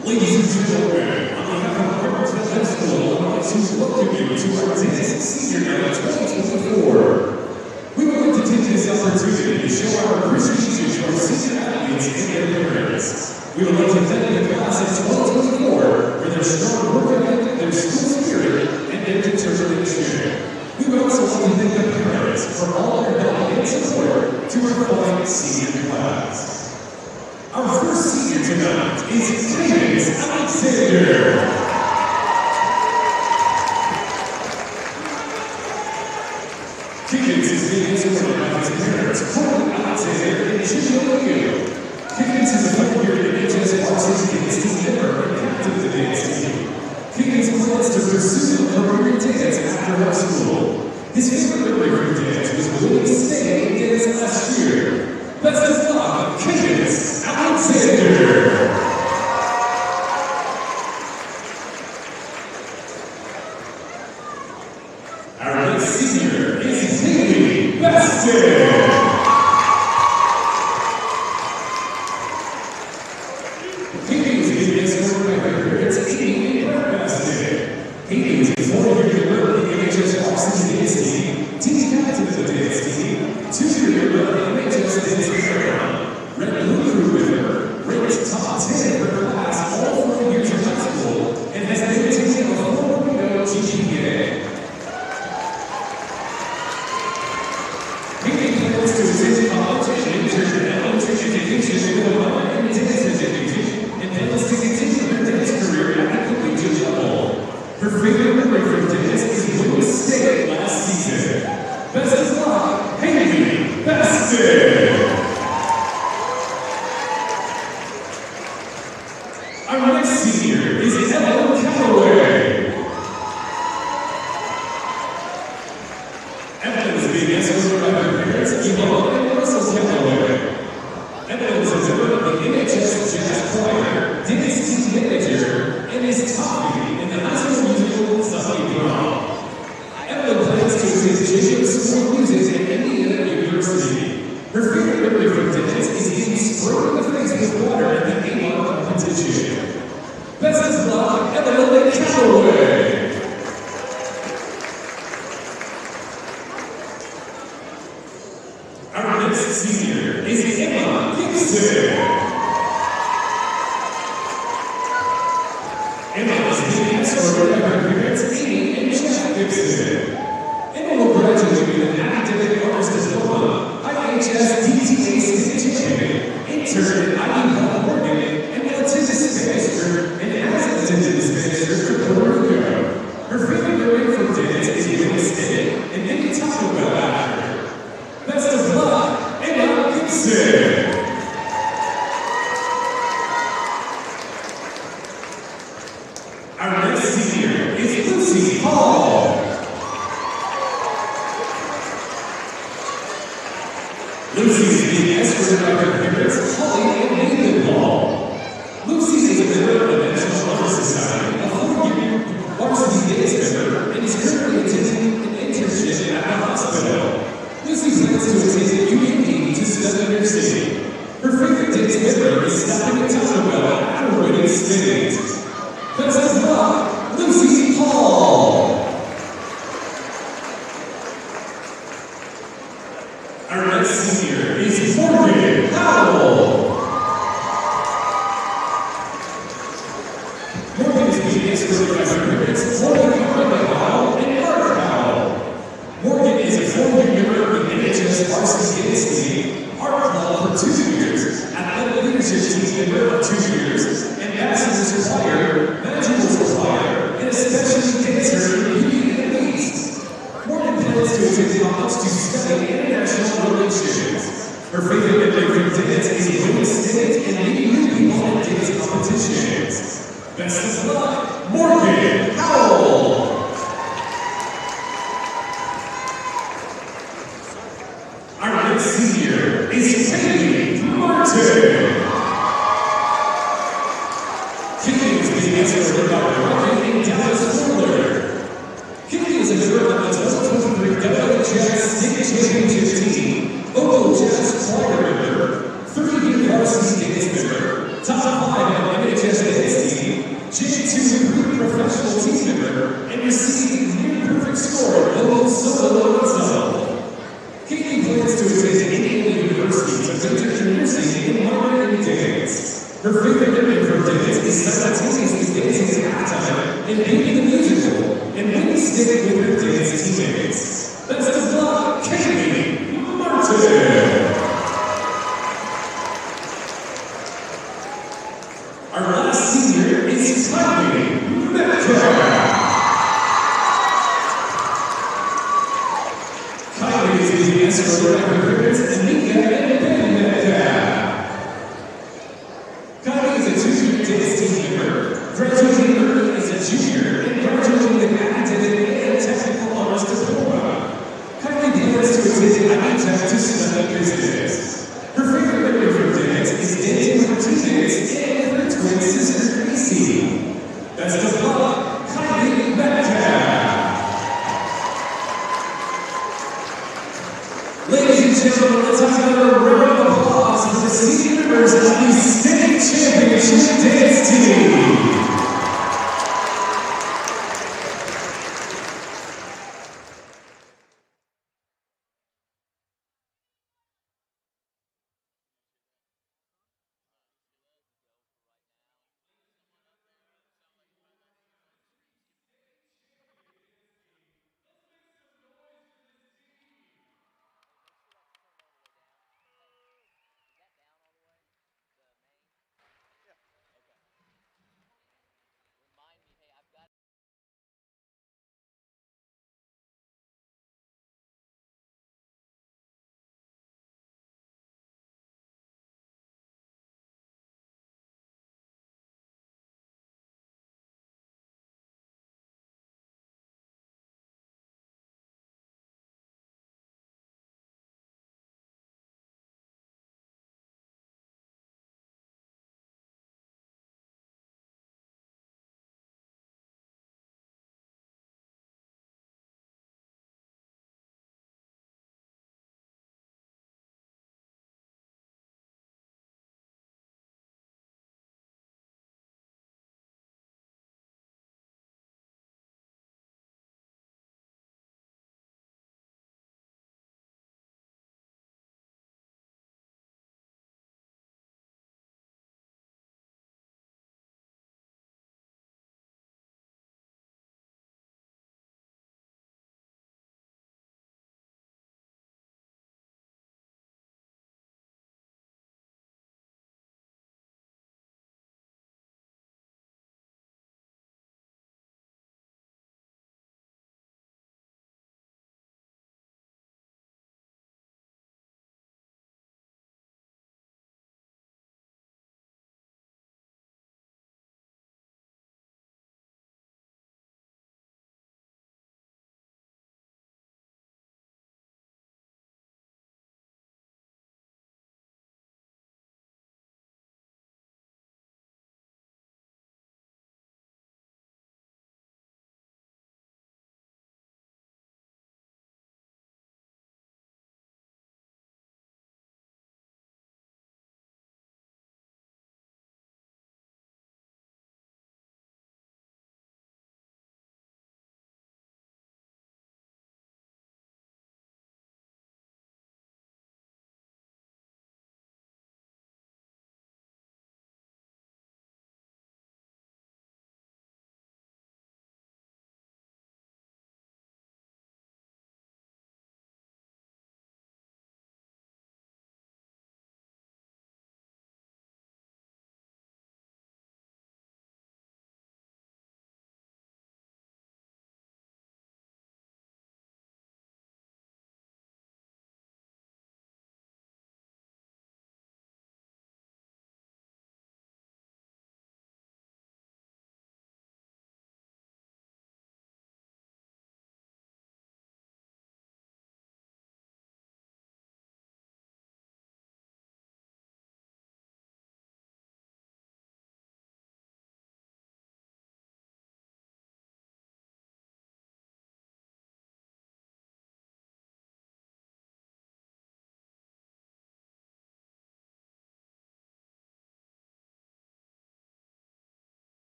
Ladies and gentlemen, on behalf of Martinsville High School, I would like to welcome you to our 10th Senior Night 2024. We would like to take this opportunity to show our appreciation to our senior athletes and their parents. We would like to thank the class of 2024 for their strong work ethic, their school spirit, and their determination. We would also like to thank the parents for all their help and support to our fine senior class. Our first senior tonight is Alexander. Kickins is being escorted by his parents, Corey Alexander and Jim O'Neill. Kickins is a 4-year MHS varsity dance team member and captain of the dance team. Kickins plans to pursue a career in dance after high school. His favorite memory for dance was winning state in dance last year. Best of luck, Kickins Alexander. Our next senior is Haley Beston. Haley is being escorted by her parents, Amy and Brett Beston. Haley is a 4-year member of the MHS varsity dance team captain of the dance team, 2-year member of the MHS dance program, Red Blue Crew member, ranked top 10 in her class all 4 years of high school, and has maintained a 4.0 GPA. Haley plans to attend college and intern in elementary education with a minor in dance education, and plans to continue her dance career at the collegiate level. Her favorite memory from dance is winning state last season. Best of luck, Haley Beston. Our next senior is Ellen Calloway. Evelyn is being escorted by her parents, Yvonne and Russell Calloway. Evelyn is a member of the MHS Jazz Choir, dance team manager, and is topping in the high school musical Stuffy Prom. Evelyn plans to attend Jacobs School of Music at Indiana University. Her favorite memory from dance is getting sprayed in the face with water at the A-Mark competition. Best of luck, Evelyn Calloway. Our next senior is Emma Gibson. Emma is being escorted by her parents, Amy and Jeff Gibson. Emma will graduate with an academic honors diploma, MHS DTA state champion, intern at IU Health Morgan, and will attend the semester and has attended the semester for Puerto Rico. Her favorite memory from dance is winning state and making Taco Bell after. Best of luck, Emma Gibson. Our next senior is Lucy Hall. Lucy is being escorted by her parents, Holly and Nathan Hall. Lucy is a member of the National Honor Society, a 4-year varsity dance member, and is currently attending an internship at the hospital. Lucy plans to attend UAB to study nursing. Her favorite dance memory is stopping at Taco Bell after winning state. Best of luck, Lucy Hall. Our next senior is Morgan Howell. Morgan is being escorted by her parents, Morgan Howell and Mark Howell. Morgan is a 4-year member of the MHS varsity dance team, art club for 2 years, athletic leadership team member for 2 years, ambassadors choir, magicals choir, and especially dancer in Beauty and the Beast. Morgan plans to attend college to study international relations. Her favorite memory from dance is winning state and meeting new people at dance competitions. Best of luck, Morgan Howell. Our next senior is Katie Martin. Katie is being escorted by Rocket and Dallas Fuller. Katie is a member of the 2023 MHS State Championship Team, vocal jazz choir member, 3-year varsity dance member, top 5 at MHS dance team, teammates. Her favorite memory from dance is simultaneously dancing at halftime and being the musical, and winning stick with her dance teammates. That's the block, Kaylee Martin. Our last senior is Kylie Metcalf. Kylie is the answer to her parents, Anika and Ben Metcalf. Kylie is a two-year dance team member, graduating early as a junior and graduating with academic and technical honors diploma. Kylie plans to attend ITech to study business. Her favorite memory from dance is dancing with her teammates and with her twin sister, Gracie. That's the block, Kylie Metcalf. Ladies and gentlemen, let's have another round of applause for the senior members of the state championship dance team.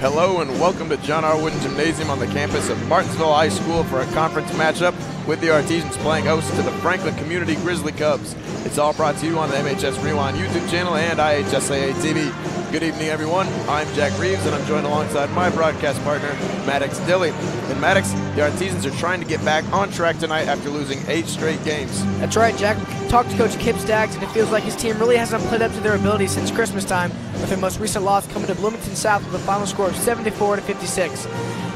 Hello and welcome to John R. Wooden Gymnasium on the campus of Martinsville High School for a conference matchup with the Artesians playing host to the Franklin Community Grizzly Cubs. It's all brought to you on the MHS Rewind YouTube channel and IHSAA TV. Good evening, everyone. I'm Jack Reeves, and I'm joined alongside my broadcast partner, Maddox Dilly. And Maddox, the Artesians are trying to get back on track tonight after losing 8 straight games. That's right, Jack. We talked to Coach Kip Staggs, and it feels like his team really hasn't played up to their abilities since Christmas time, with their most recent loss coming to Bloomington South with a final score of 74-56.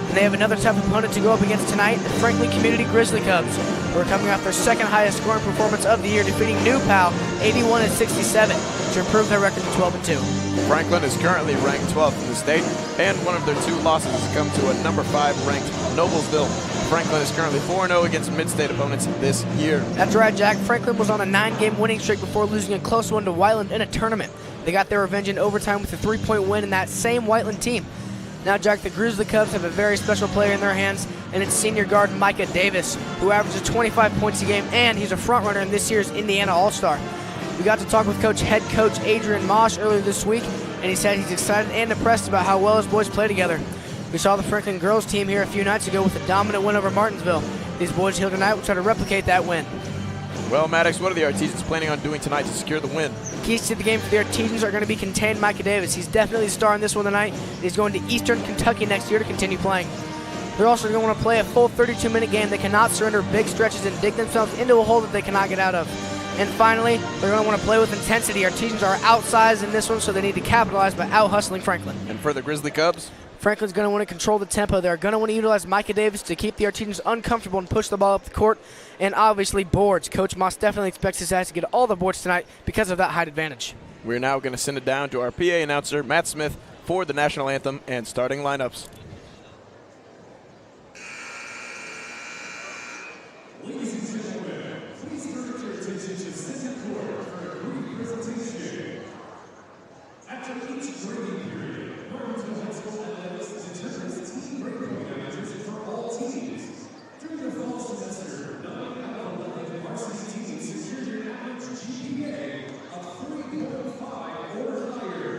And they have another tough opponent to go up against tonight, the Franklin Community Grizzly Cubs, who are coming off their second highest scoring performance of the year, defeating New Pal 81-67 to improve their record to 12-2. Franklin is currently ranked 12th in the state, and one of their 2 losses has come to a number 5 ranked Noblesville. Franklin is currently 4-0 against mid-state opponents this year. That's right, Jack. Franklin was on a 9-game winning streak before losing a close one to Whiteland in a tournament. They got their revenge in overtime with a 3-point win in that same Whiteland team. Now, Jack, the Grizzly Cubs have a very special player in their hands, and it's senior guard Micah Davis, who averages 25 points a game, and he's a front-runner in this year's Indiana All-Star. We got to talk with head coach Adrian Mosh earlier this week, and he said he's excited and impressed about how well his boys play together. We saw the Franklin girls team here a few nights ago with a dominant win over Martinsville. These boys here tonight will try to replicate that win. Well, Maddox, what are the Artesians planning on doing tonight to secure the win? Keys to the game for the Artesians are going to be contained Micah Davis. He's definitely the star in this one tonight. He's going to Eastern Kentucky next year to continue playing. They're also going to want to play a full 32-minute game. They cannot surrender big stretches and dig themselves into a hole that they cannot get out of. And finally, they're going to want to play with intensity. Artesians are outsized in this one, so they need to capitalize by out-hustling Franklin. And for the Grizzly Cubs? Franklin's going to want to control the tempo. They're going to want to utilize Micah Davis to keep the Artesians uncomfortable and push the ball up the court. And obviously boards. Coach Moss definitely expects his guys to get all the boards tonight because of that height advantage. We're now going to send it down to our PA announcer, Matt Smith, for the national anthem and starting lineups. Ladies and gentlemen, please direct your attention to center court for a brief presentation. After each grading period, Martinsville High School Athletics determines team grade averages for all teams. During the fall semester, 9 out of 11 varsity teams secured an average GPA of 3.5 or higher.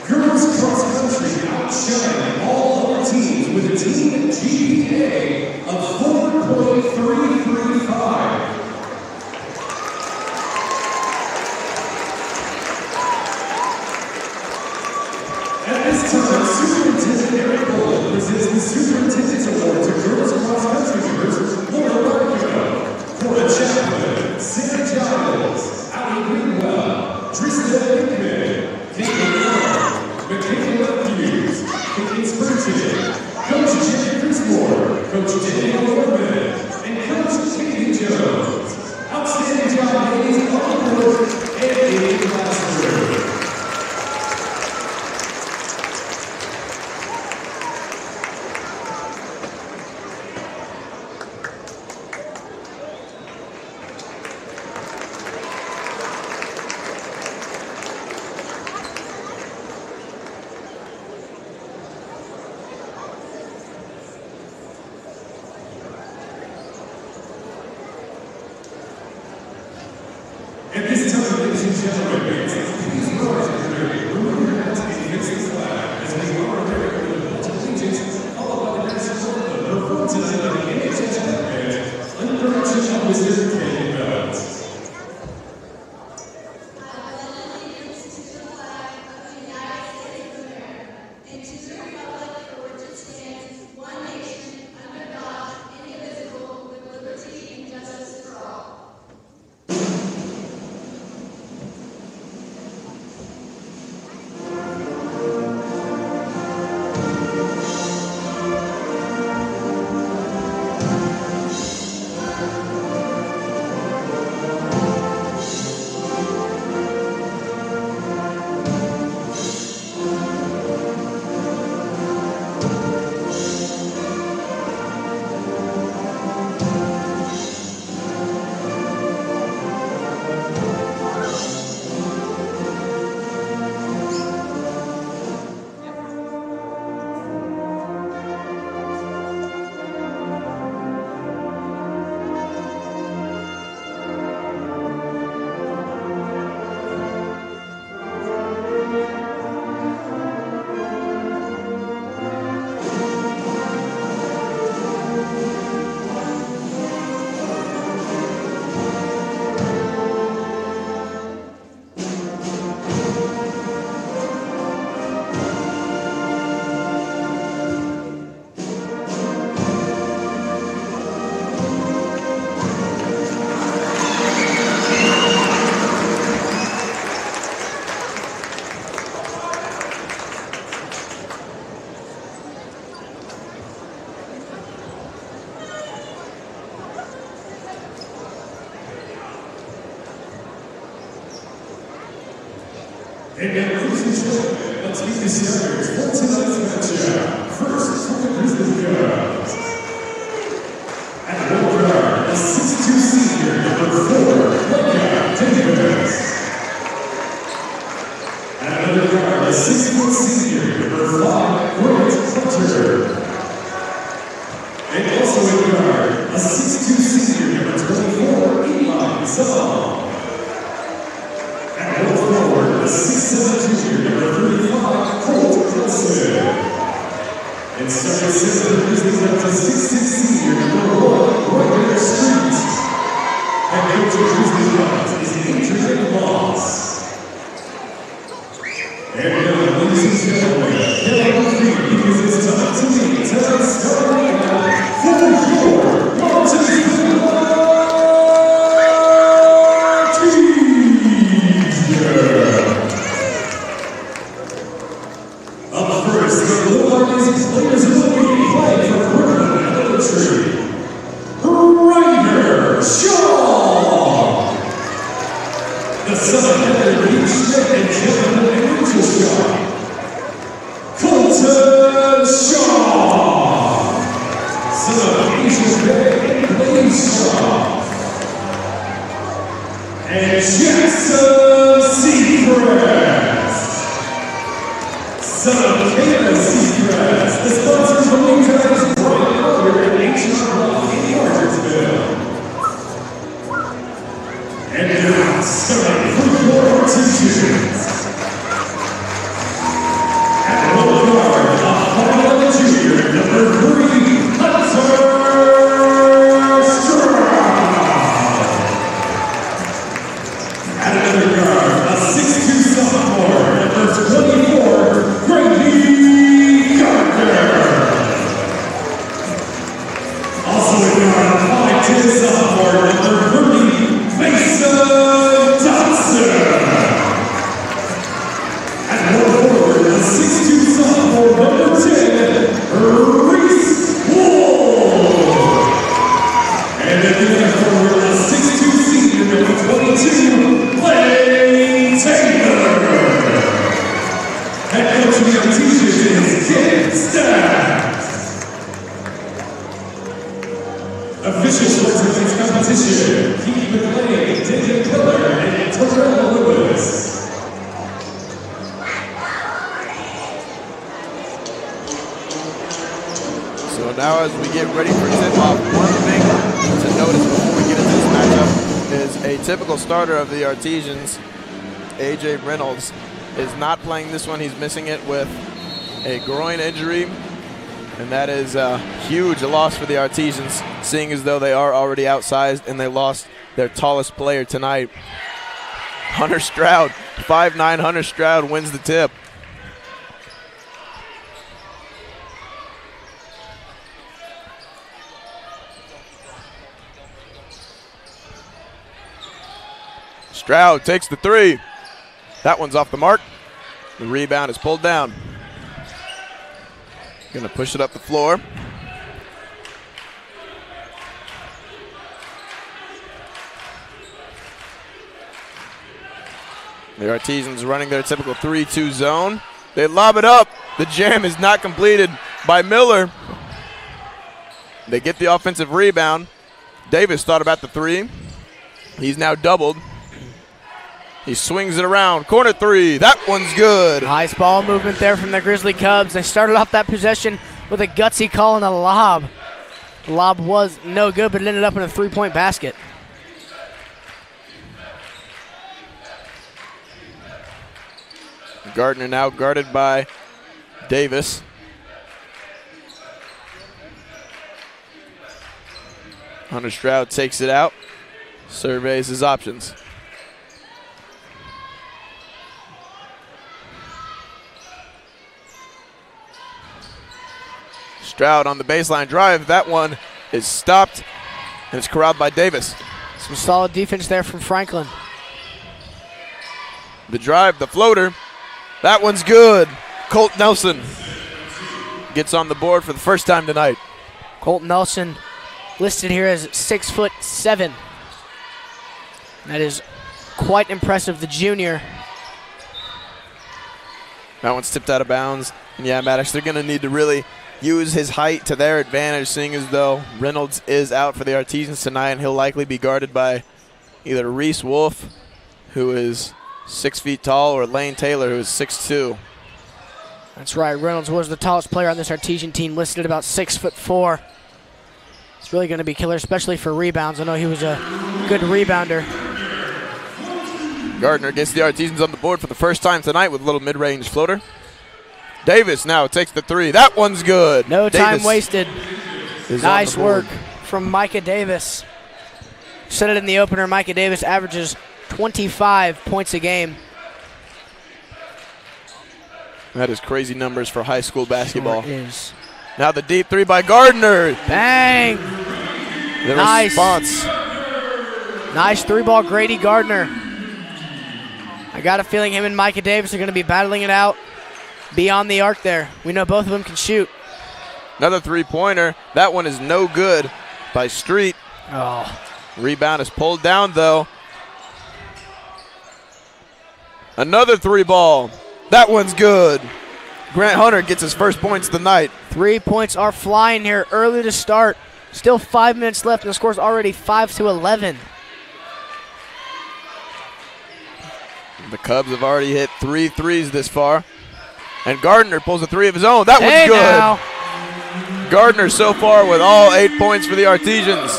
Girls cross country outshine all other teams with a team GPA of 4.335. At this time, Superintendent Eric Boland presents the Superintendent's Award to girls cross country members Laura Barco, Cora Chapman, Sarah Giles, Allie Greenwell, Tristan Hickman, Michaela Hughes, Kate Spurgeon, Coach Jerry Chrismore, Coach Daniel Orman, and Coach Katie Jones. Outstanding job, ladies, on the court and in the classroom. At this time, ladies and gentlemen, please rise and remove your hats and mix the flag as we honor America with the Pledge of Allegiance, followed by the national anthem performed tonight by the MHS Band under the direction of Mr. Kenny Bells. And now, ladies and gentlemen, let's meet the starters for tonight's matchup. First, for the Grizzly Cubs. At the lower guard, a 6'2" senior, number 4, Micah Davis. At another guard, a 6' senior, number 5, Grant Hunter. And also in guard, a 6'2" senior, number 24, Eli Song. At middle forward, a 6'7" junior, number 35, Colt Nelson. And starting center, the Grizzlies up to 6'6" senior, number 1, Ryder Street. And coach of Grizzlies Cubs is Adrian Moss. And now, ladies and gentlemen, get on your feet because it's time to meet tonight's starting lineup for your Martinsville Up first, the Blue Armies players will be playing for Brooklyn Elementary. Ryder Shaw. The son of Heather Lee Schmidt and Kevin Angel Shaw. Colton Shaw. Son of Asian Bay and Blaze Shaw. And Jackson Seacrest. Son of Kayla Seacrest. The sponsors of the Times Brian Earlier and H.R. Rock in Martinsville. And now, starting for your teachers. At the lower guard, a 5'11" junior, number 3, Hunter Stroud. At another guard, a 6'2" sophomore, number 24, Grady Gardner. Also in guard, a 5'10" sophomore, number 30, Mason Johnson. At lower forward, a 6'2" sophomore, number 10, Reese Wool. And at the other forward, a 6'2" senior, number 22, Lane Taylor. Head coach of the Artesians is Ken Stack. Officials for tonight's competition, Keith McLean, David Keller, and Terrell Lewis. So now as we get ready for tip-off, one thing to notice before we get into this matchup is a typical starter of the Artesians, A.J. Reynolds, is not playing this one. He's missing it with a groin injury, and that is a huge loss for the Artesians, seeing as though they are already outsized and they lost their tallest player tonight. Hunter Stroud, 5'9" Hunter Stroud wins the tip. Stroud takes the 3. That one's off the mark. The rebound is pulled down. Gonna push it up the floor. The Artesians running their typical 3-2 zone. They lob it up. The jam is not completed by Miller. They get the offensive rebound. Davis thought about the 3. He's now doubled. He swings it around. Corner 3. That one's good. Nice ball movement there from the Grizzly Cubs. They started off that possession with a gutsy call and a lob. The lob was no good, but it ended up in a 3-point basket. Gardner now guarded by Davis. Hunter Stroud takes it out, surveys his options. Stroud on the baseline drive. That one is stopped, and it's corralled by Davis. Some solid defense there from Franklin. The drive, the floater. That one's good. Colt Nelson gets on the board for the first time tonight. Colt Nelson listed here as 6'7". That is quite impressive, the junior. That one's tipped out of bounds. And yeah, Maddox, they're going to need to really use his height to their advantage, seeing as though Reynolds is out for the Artesians tonight, and he'll likely be guarded by either Reese Wolf, who is 6 feet tall, or Lane Taylor, who is 6'2". That's right. Reynolds was the tallest player on this Artesian team, listed at about 6'4". It's really going to be killer, especially for rebounds. I know he was a good rebounder. Gardner gets the Artesians on the board for the first time tonight with a little mid-range floater. Davis now takes the three. That one's good. No time wasted. Nice work board from Micah Davis. Said it in the opener, Micah Davis averages 25 points a game. That is crazy numbers for high school basketball. Sure is. Now the deep three by Gardner. Bang! The nice response. Nice three-ball Grady Gardner. I got a feeling him and Micah Davis are going to be battling it out beyond the arc there. We know both of them can shoot. Another three-pointer. That one is no good by Street. Oh. Rebound is pulled down, though. Another three ball. That one's good. Grant Hunter gets his first points of the night. 3 points are flying here early to start. Still 5 minutes left, and the score's already 5-11. The Cubs have already hit 3 threes this far. And Gardner pulls a three of his own. That one's good. Now. Gardner so far with all 8 points for the Artesians.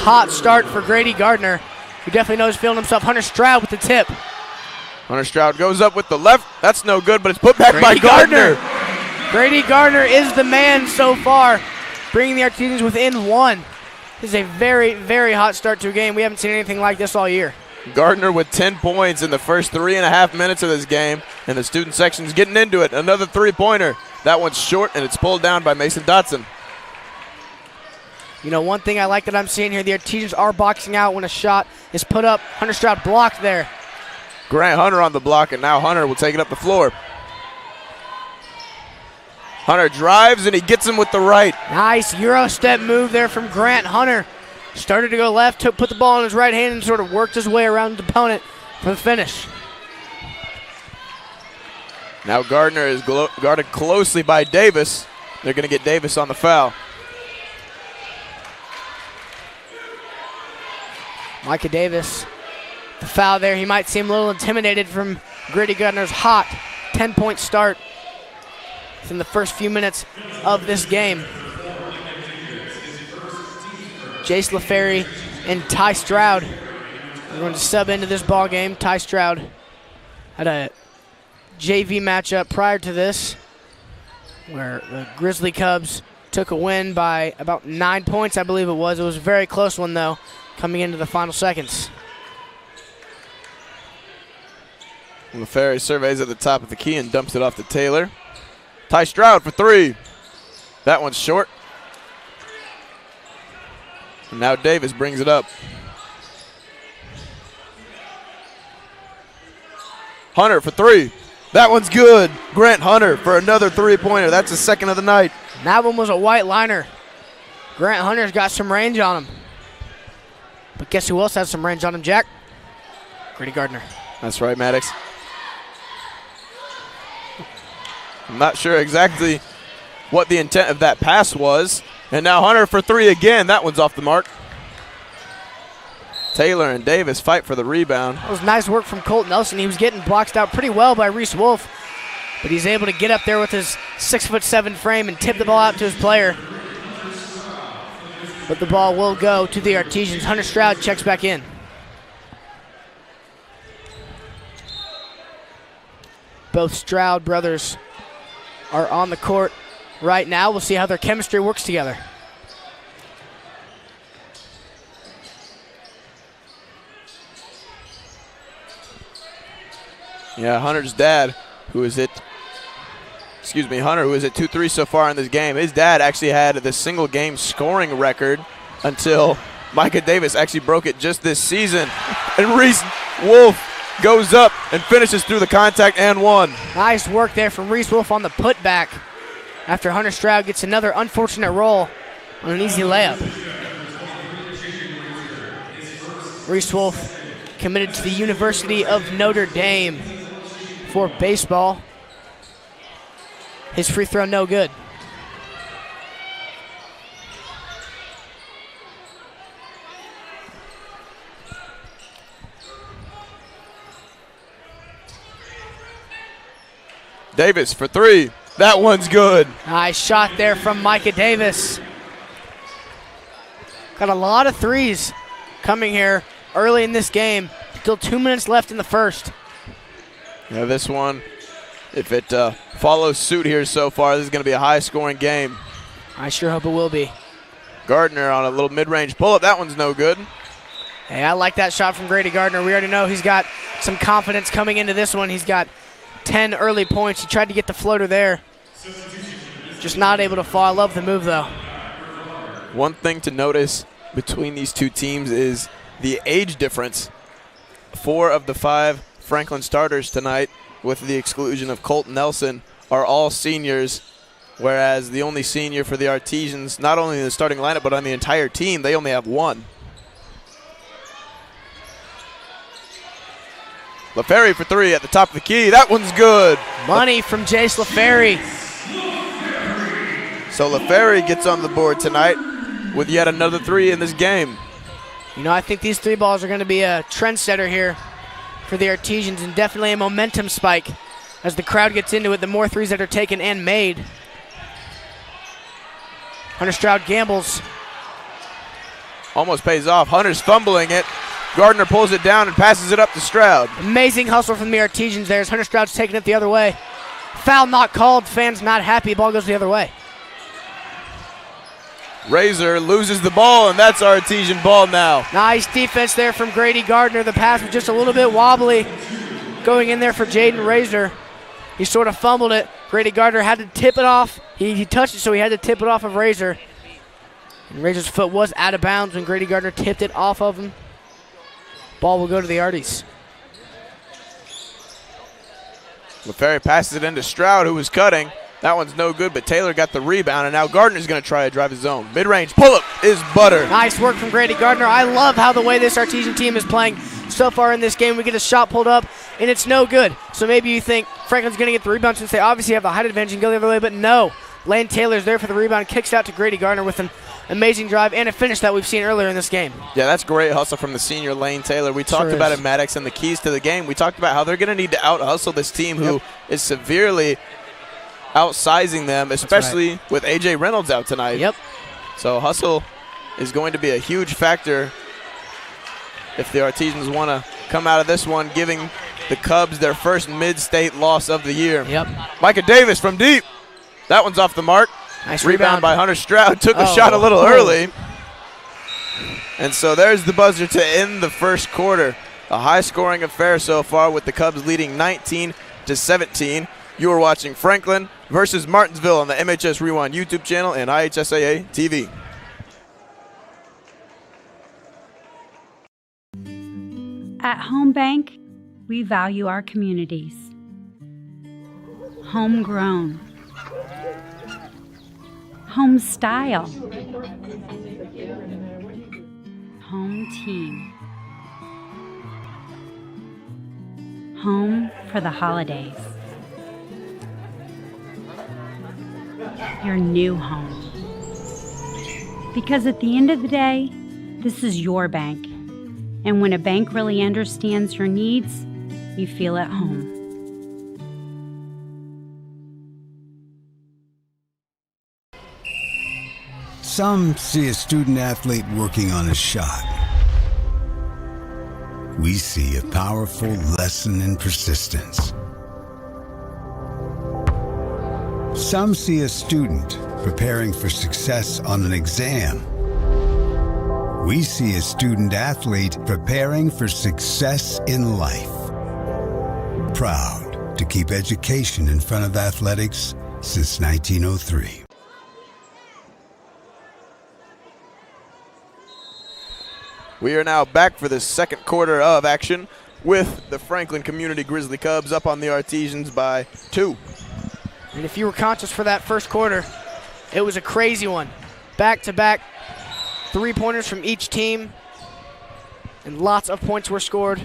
Hot start for Grady Gardner, who definitely knows feeling himself. Hunter Stroud with the tip. Hunter Stroud goes up with the left. That's no good, but it's put back by Gardner. Grady Gardner is the man so far, bringing the Artesians within 1. This is a very, very hot start to a game. We haven't seen anything like this all year. Gardner with 10 points in the first 3.5 minutes of this game, and the student section's getting into it. Another three-pointer. That one's short, and it's pulled down by Mason Dotson. You know, one thing I like that I'm seeing here, the Artesians are boxing out when a shot is put up. Hunter Stroud blocked there. Grant Hunter on the block, and now Hunter will take it up the floor. Hunter drives, and he gets him with the right. Nice Euro step move there from Grant Hunter. Started to go left, put the ball in his right hand, and sort of worked his way around the opponent for the finish. Now Gardner is guarded closely by Davis. They're going to get Davis on the foul. Micah Davis, the foul there. He might seem a little intimidated from Grady Gardner's hot 10-point start in the first few minutes of this game. Jace LaFerry and Ty Stroud are going to sub into this ball game. Ty Stroud had a JV matchup prior to this where the Grizzly Cubs took a win by about 9 points, I believe it was. It was a very close one, though, coming into the final seconds. LaFerry surveys at the top of the key and dumps it off to Taylor. Ty Stroud for three. That one's short. And now Davis brings it up. Hunter for three. That one's good. Grant Hunter for another three-pointer. That's the second of the night. And that one was a white liner. Grant Hunter's got some range on him. But guess who else has some range on him, Jack? Grady Gardner. That's right, Maddox. I'm not sure exactly what the intent of that pass was. And now Hunter for three again. That one's off the mark. Taylor and Davis fight for the rebound. That was nice work from Colt Nelson. He was getting blocked out pretty well by Reese Wolf, but he's able to get up there with his 6'7" frame and tip the ball out to his player. But the ball will go to the Artesians. Hunter Stroud checks back in. Both Stroud brothers are on the court right now. We'll see how their chemistry works together. Yeah, Hunter's dad, Hunter, who is at 2-3 so far in this game. His dad actually had the single game scoring record until Micah Davis actually broke it just this season. And Reese Wolf goes up and finishes through the contact and one. Nice work there from Reese Wolf on the putback after Hunter Stroud gets another unfortunate roll on an easy layup. Reese Wolf committed to the University of Notre Dame for baseball. His free throw no good. Davis for three. That one's good. Nice shot there from Micah Davis. Got a lot of threes coming here early in this game. Still 2 minutes left in the first. Yeah, this one, if it follows suit here so far, this is going to be a high-scoring game. I sure hope it will be. Gardner on a little mid-range pull-up. That one's no good. Hey, I like that shot from Grady Gardner. We already know he's got some confidence coming into this one. He's got 10 early points. He tried to get the floater there. Just not able to fall. I love the move, though. One thing to notice between these two teams is the age difference. 4 of the 5 Franklin starters tonight, with the exclusion of Colt Nelson, are all seniors, whereas the only senior for the Artesians, not only in the starting lineup but on the entire team, they only have 1. LaFerry for 3 at the top of the key. That one's good. Money from Jace LaFerry. So LaFerry gets on the board tonight with yet another 3 in this game. You know, I think these 3 balls are going to be a trendsetter here for the Artesians, and definitely a momentum spike as the crowd gets into it. The more threes that are taken and made. Hunter Stroud gambles. Almost pays off. Hunter's fumbling it. Gardner pulls it down and passes it up to Stroud. Amazing hustle from the Artesians there as Hunter Stroud's taking it the other way. Foul not called. Fans not happy. Ball goes the other way. Razor loses the ball, and that's Artesian ball now. Nice defense there from Grady Gardner. The pass was just a little bit wobbly going in there for Jaden Razor. He sort of fumbled it. Grady Gardner had to tip it off. He touched it, so he had to tip it off of Razor. And Razor's foot was out of bounds when Grady Gardner tipped it off of him. Ball will go to the Arties. LaFerry passes it into Stroud, who was cutting. That one's no good, but Taylor got the rebound, and now Gardner's going to try to drive his own. Mid-range pull-up is butter. Nice work from Grady Gardner. I love how the way this Artesian team is playing so far in this game. We get a shot pulled up, and it's no good. So maybe you think Franklin's going to get the rebound since they obviously have the height advantage and go the other way, but no. Lane Taylor's there for the rebound, kicks out to Grady Gardner with an amazing drive and a finish that we've seen earlier in this game. Yeah, that's great hustle from the senior Lane Taylor. We talked about it, Maddox, and the keys to the game. We talked about how they're going to need to out-hustle this team who is severely outsizing them, especially with A.J. Reynolds out tonight. Yep. So hustle is going to be a huge factor if the Artesians want to come out of this one, giving the Cubs their first mid-state loss of the year. Yep. Micah Davis from deep. That one's off the mark. Nice rebound by Hunter Stroud. Took a shot a little early. And so there's the buzzer to end the first quarter. A high-scoring affair so far with the Cubs leading 19-17. You are watching Franklin versus Martinsville on the MHS Rewind YouTube channel and IHSAA TV. At Home Bank, we value our communities. Homegrown. Home style. Home team. Home for the holidays. Your new home. Because at the end of the day, this is your bank. And when a bank really understands your needs, you feel at home. Some see a student athlete working on a shot. We see a powerful lesson in persistence. Some see a student preparing for success on an exam. We see a student athlete preparing for success in life. Proud to keep education in front of athletics since 1903. We are now back for the second quarter of action with the Franklin Community Grizzly Cubs up on the Artesians by 2. And if you were conscious for that first quarter, it was a crazy one. Back-to-back three-pointers from each team, and lots of points were scored.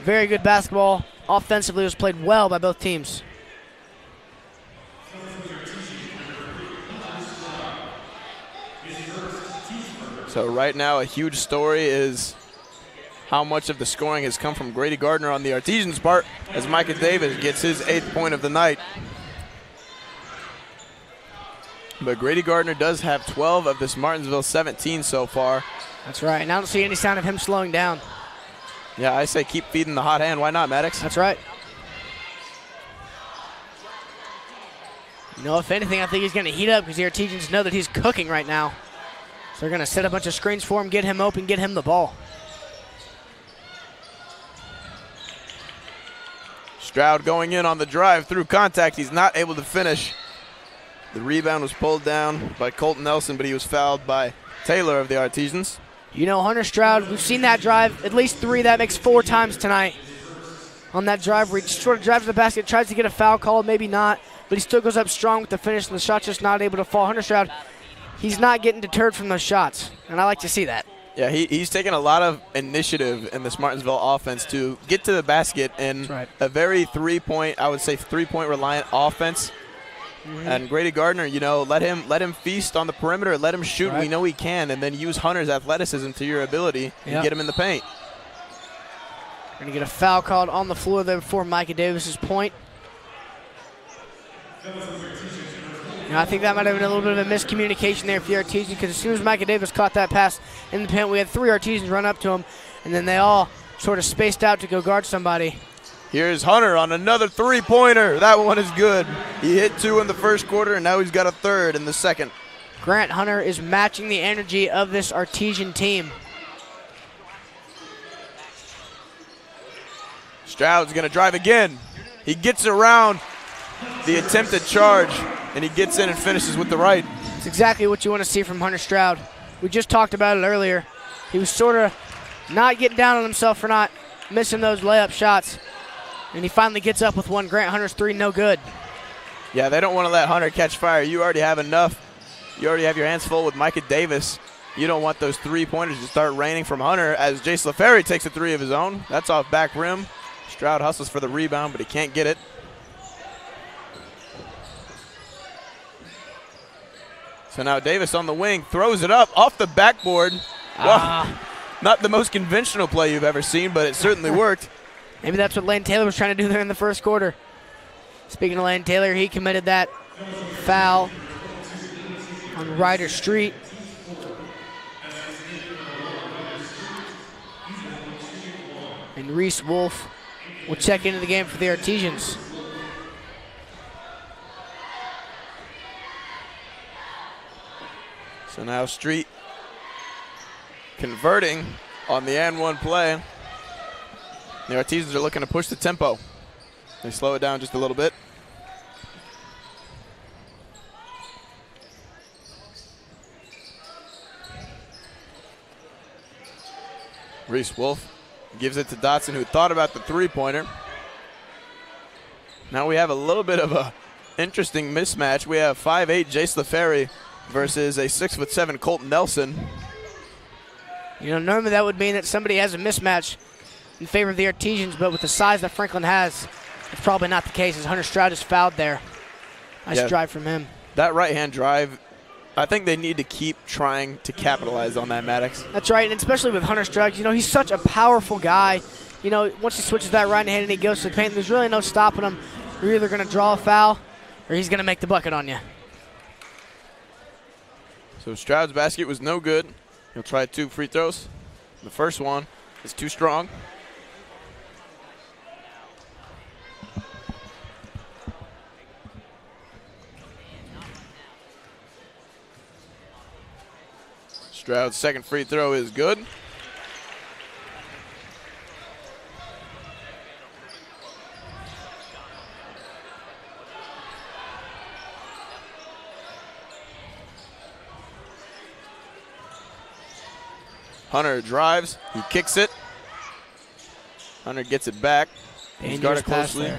Very good basketball. Offensively, it was played well by both teams. So right now, a huge story is how much of the scoring has come from Grady Gardner on the Artesians' part, as Micah Davis gets his 8th point of the night. But Grady Gardner does have 12 of this Martinsville 17 so far. That's right, and I don't see any sign of him slowing down. Yeah, I say keep feeding the hot hand. Why not, Maddox? That's right. You know, if anything, I think he's going to heat up because the Artesians know that he's cooking right now. So they're going to set a bunch of screens for him, get him open, get him the ball. Stroud going in on the drive through contact. He's not able to finish. The rebound was pulled down by Colton Nelson, but he was fouled by Taylor of the Artesians. You know, Hunter Stroud, we've seen that drive at least 3. That makes 4 times tonight. On that drive where he sort of drives to the basket, tries to get a foul called, maybe not, but he still goes up strong with the finish, and the shot's just not able to fall. Hunter Stroud, he's not getting deterred from those shots, and I like to see that. Yeah, he's taken a lot of initiative in this Martinsville offense to get to the basket in a very three-point reliant offense. And Grady Gardner, you know, let him feast on the perimeter, let him shoot. We know he can, and then use Hunter's athleticism to your ability and get him in the paint. Going to get a foul called on the floor there before Micah Davis's point. You know, I think that might have been a little bit of a miscommunication there for the Artesians, because as soon as Micah Davis caught that pass in the paint, we had 3 Artesians run up to him, and then they all sort of spaced out to go guard somebody. Here's Hunter on another three-pointer. That one is good. He hit 2 in the first quarter, and now he's got a 3rd in the second. Grant Hunter is matching the energy of this Artesian team. Stroud's going to drive again. He gets around the attempted charge, and he gets in and finishes with the right. It's exactly what you want to see from Hunter Stroud. We just talked about it earlier. He was sort of not getting down on himself for not missing those layup shots. And he finally gets up with one. Grant Hunter's 3, no good. Yeah, they don't want to let Hunter catch fire. You already have enough. You already have your hands full with Micah Davis. You don't want those 3-pointers to start raining from Hunter, as Jace LaFerry takes a 3 of his own. That's off back rim. Stroud hustles for the rebound, but he can't get it. So now Davis on the wing throws it up off the backboard. Well, not the most conventional play you've ever seen, but it certainly worked. Maybe that's what Lane Taylor was trying to do there in the first quarter. Speaking of Lane Taylor, he committed that foul on Ryder Street. And Reese Wolf will check into the game for the Artesians. So now Street converting on the and one play. The Artesians are looking to push the tempo. They slow it down just a little bit. Reese Wolf gives it to Dotson, who thought about the three-pointer. Now we have a little bit of a interesting mismatch. We have 5'8" Jace LaFerry versus a 6'7" Colton Nelson. You know, normally that would mean that somebody has a mismatch in favor of the Artesians, but with the size that Franklin has, it's probably not the case, as Hunter Stroud is fouled there. Nice drive from him. That right-hand drive, I think they need to keep trying to capitalize on that, Maddox. That's right, and especially with Hunter Stroud, you know, he's such a powerful guy. You know, once he switches that right hand and he goes to the paint, there's really no stopping him. You're either going to draw a foul or he's going to make the bucket on you. So Stroud's basket was no good. He'll try 2 free throws. The first one is too strong. Stroud's second free throw is good. Hunter drives, he kicks it. Hunter gets it back. He's guarded closely.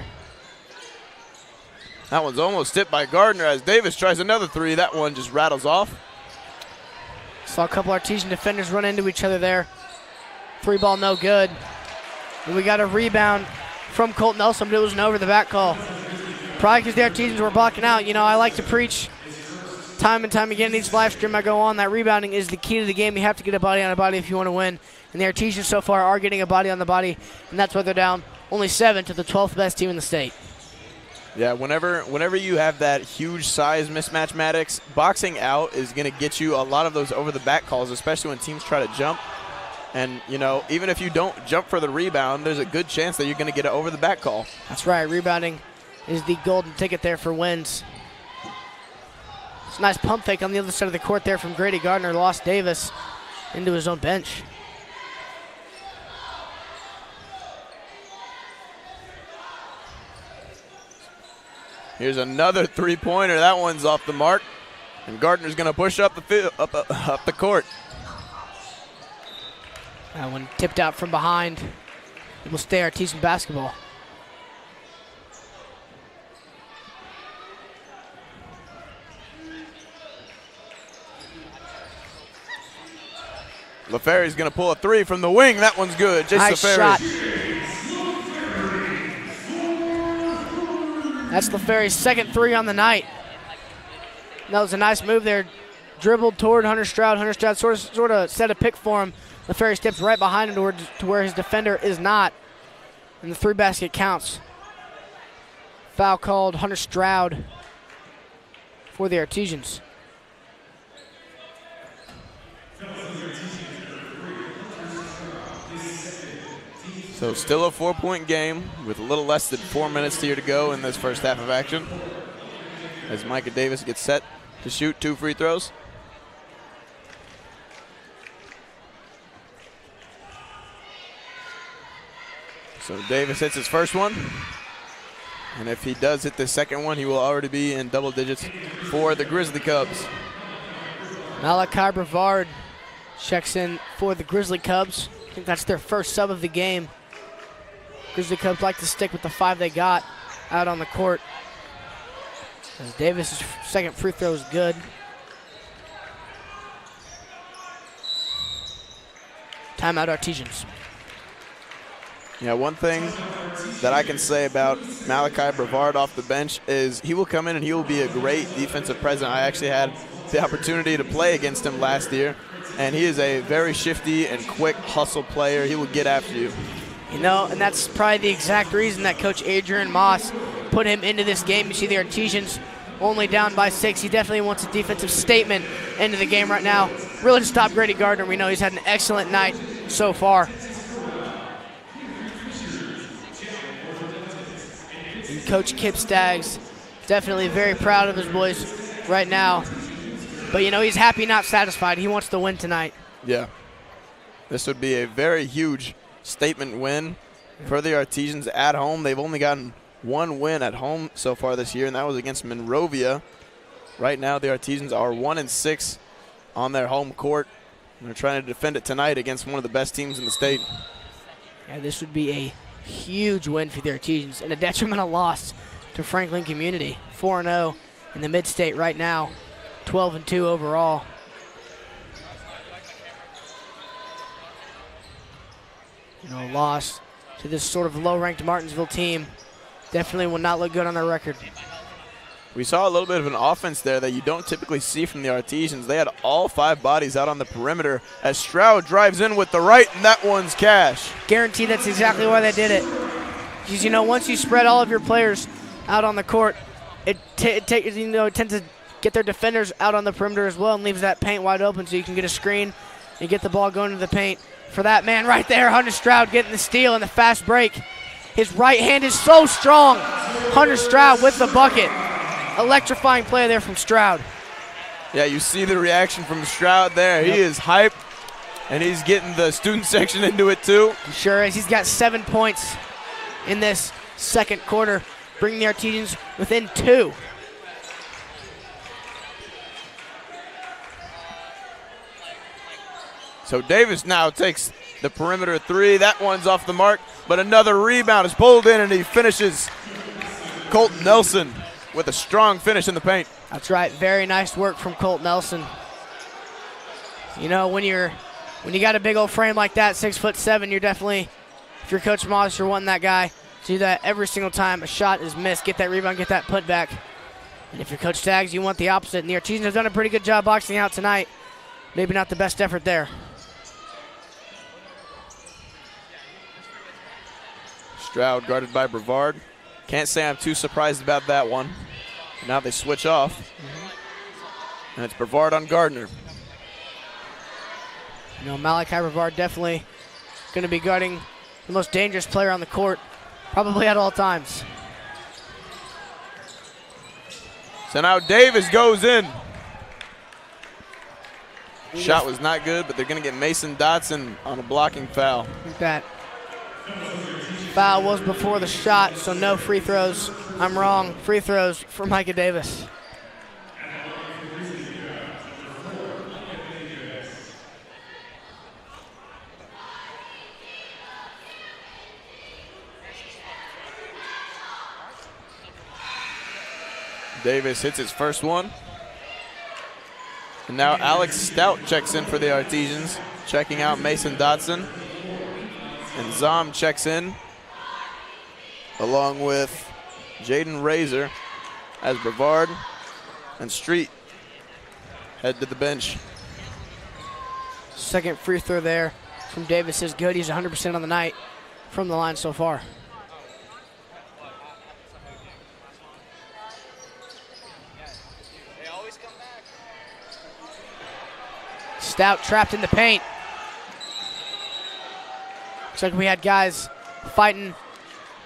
That one's almost tipped by Gardner as Davis tries another 3. That one just rattles off. Saw a couple Artesian defenders run into each other there. 3 ball, no good. And we got a rebound from Colton Nelson, but it was an over the back call. Probably because the Artesians were blocking out. You know, I like to preach time and time again in each live stream I go on, that rebounding is the key to the game. You have to get a body on a body if you want to win. And the Artesians so far are getting a body on the body, and that's why they're down only 7 to the 12th best team in the state. Yeah, whenever you have that huge size mismatch, Maddox, boxing out is going to get you a lot of those over-the-back calls, especially when teams try to jump. And, you know, even if you don't jump for the rebound, there's a good chance that you're going to get an over-the-back call. That's right. Rebounding is the golden ticket there for wins. It's a nice pump fake on the other side of the court there from Grady Gardner. Lost Davis into his own bench. Here's another three-pointer. That one's off the mark. And Gardner's going to push up the field, up the court. That one tipped out from behind. It will stay Artesian basketball. LaFerry's going to pull a three from the wing. That one's good. Jason Nice LaFerry. shot. That's LaFerry's second three on the night. That was a nice move there. Dribbled toward Hunter Stroud. Hunter Stroud sort of set a pick for him. LaFerry steps right behind him to where his defender is not. And the three basket counts. Foul called Hunter Stroud for the Artesians. So still a 4-point game with a little less than 4 minutes here to go in this first half of action. As Micah Davis gets set to shoot 2 free throws. So Davis hits his first one. And if he does hit the second one, he will already be in double digits for the Grizzly Cubs. Malachi Brevard checks in for the Grizzly Cubs. I think that's their first sub of the game. Grizzly Cubs like to stick with the 5 they got out on the court. As Davis' second free throw is good. Timeout Artesians. Yeah, one thing that I can say about Malachi Brevard off the bench is he will come in and he will be a great defensive presence. I actually had the opportunity to play against him last year, and he is a very shifty and quick hustle player. He will get after you. You know, and that's probably the exact reason that Coach Adrian Moss put him into this game. You see the Artesians only down by 6. He definitely wants a defensive statement into the game right now. Really to stop Grady Gardner. We know he's had an excellent night so far. And Coach Kip Staggs definitely very proud of his boys right now. But, you know, he's happy, not satisfied. He wants to win tonight. Yeah. This would be a very huge statement win for the Artesians at home. They've only gotten one win at home so far this year, and that was against Monrovia. Right now, the Artesians are 1-6 on their home court. And they're trying to defend it tonight against one of the best teams in the state. Yeah, this would be a huge win for the Artesians and a detrimental loss to Franklin Community. 4-0 in the mid-state right now, 12-2 overall. You know, a loss to this sort of low-ranked Martinsville team definitely will not look good on their record. We saw a little bit of an offense there that you don't typically see from the Artesians. They had all 5 bodies out on the perimeter as Stroud drives in with the right, and that one's cash. Guaranteed that's exactly why they did it. Because, you know, once you spread all of your players out on the court, it tends to get their defenders out on the perimeter as well and leaves that paint wide open so you can get a screen and get the ball going to the paint. For that man right there, Hunter Stroud getting the steal and the fast break. His right hand is so strong. Hunter Stroud with the bucket. Electrifying play there from Stroud. Yeah, you see the reaction from Stroud there. Yep. He is hyped, and he's getting the student section into it too. He sure is. He's got 7 points in this second quarter, bringing the Artesians within 2. So Davis now takes the perimeter 3. That one's off the mark, but another rebound is pulled in, and he finishes. Colt Nelson with a strong finish in the paint. That's right. Very nice work from Colt Nelson. You know, when you got a big old frame like that, 6'7", you're definitely, if you're Coach Moss, you're wanting that guy to do that every single time a shot is missed. Get that rebound, get that putback. And if you're Coach Staggs, you want the opposite. And the Artesians have done a pretty good job boxing out tonight. Maybe not the best effort there. Stroud guarded by Brevard. Can't say I'm too surprised about that one. Now they switch off. And it's Brevard on Gardner. You know, Malachi Brevard definitely going to be guarding the most dangerous player on the court, probably at all times. So now Davis goes in. Shot was not good, but they're going to get Mason Dotson on a blocking foul. I think that foul was before the shot, so no free throws. I'm wrong. Free throws for Micah Davis. Davis hits his first one. And now Alex Stout checks in for the Artesians, checking out Mason Dotson. And Zom checks in, along with Jaden Razor, as Brevard and Street head to the bench. Second free throw there from Davis is good. He's 100% on the night from the line so far. Stout trapped in the paint. Looks like we had guys fighting,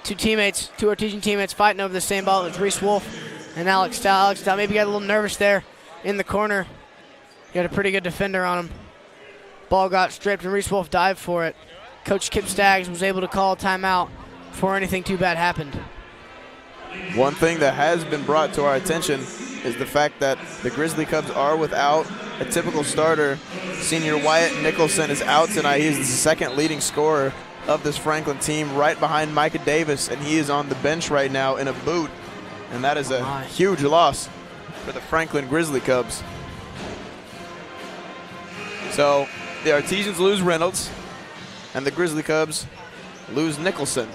two Artesian teammates fighting over the same ball. It was Reese Wolf and Alex Stout. Alex Stout maybe got a little nervous there in the corner. He had a pretty good defender on him. Ball got stripped and Reese Wolf dived for it. Coach Kip Staggs was able to call a timeout before anything too bad happened. One thing that has been brought to our attention is the fact that the Grizzly Cubs are without a typical starter. Senior Wyatt Nicholson is out tonight. He is the second leading scorer of this Franklin team, right behind Micah Davis, and he is on the bench right now in a boot, and that is a huge loss for the Franklin Grizzly Cubs. So the Artesians lose Reynolds, and the Grizzly Cubs lose Nicholson.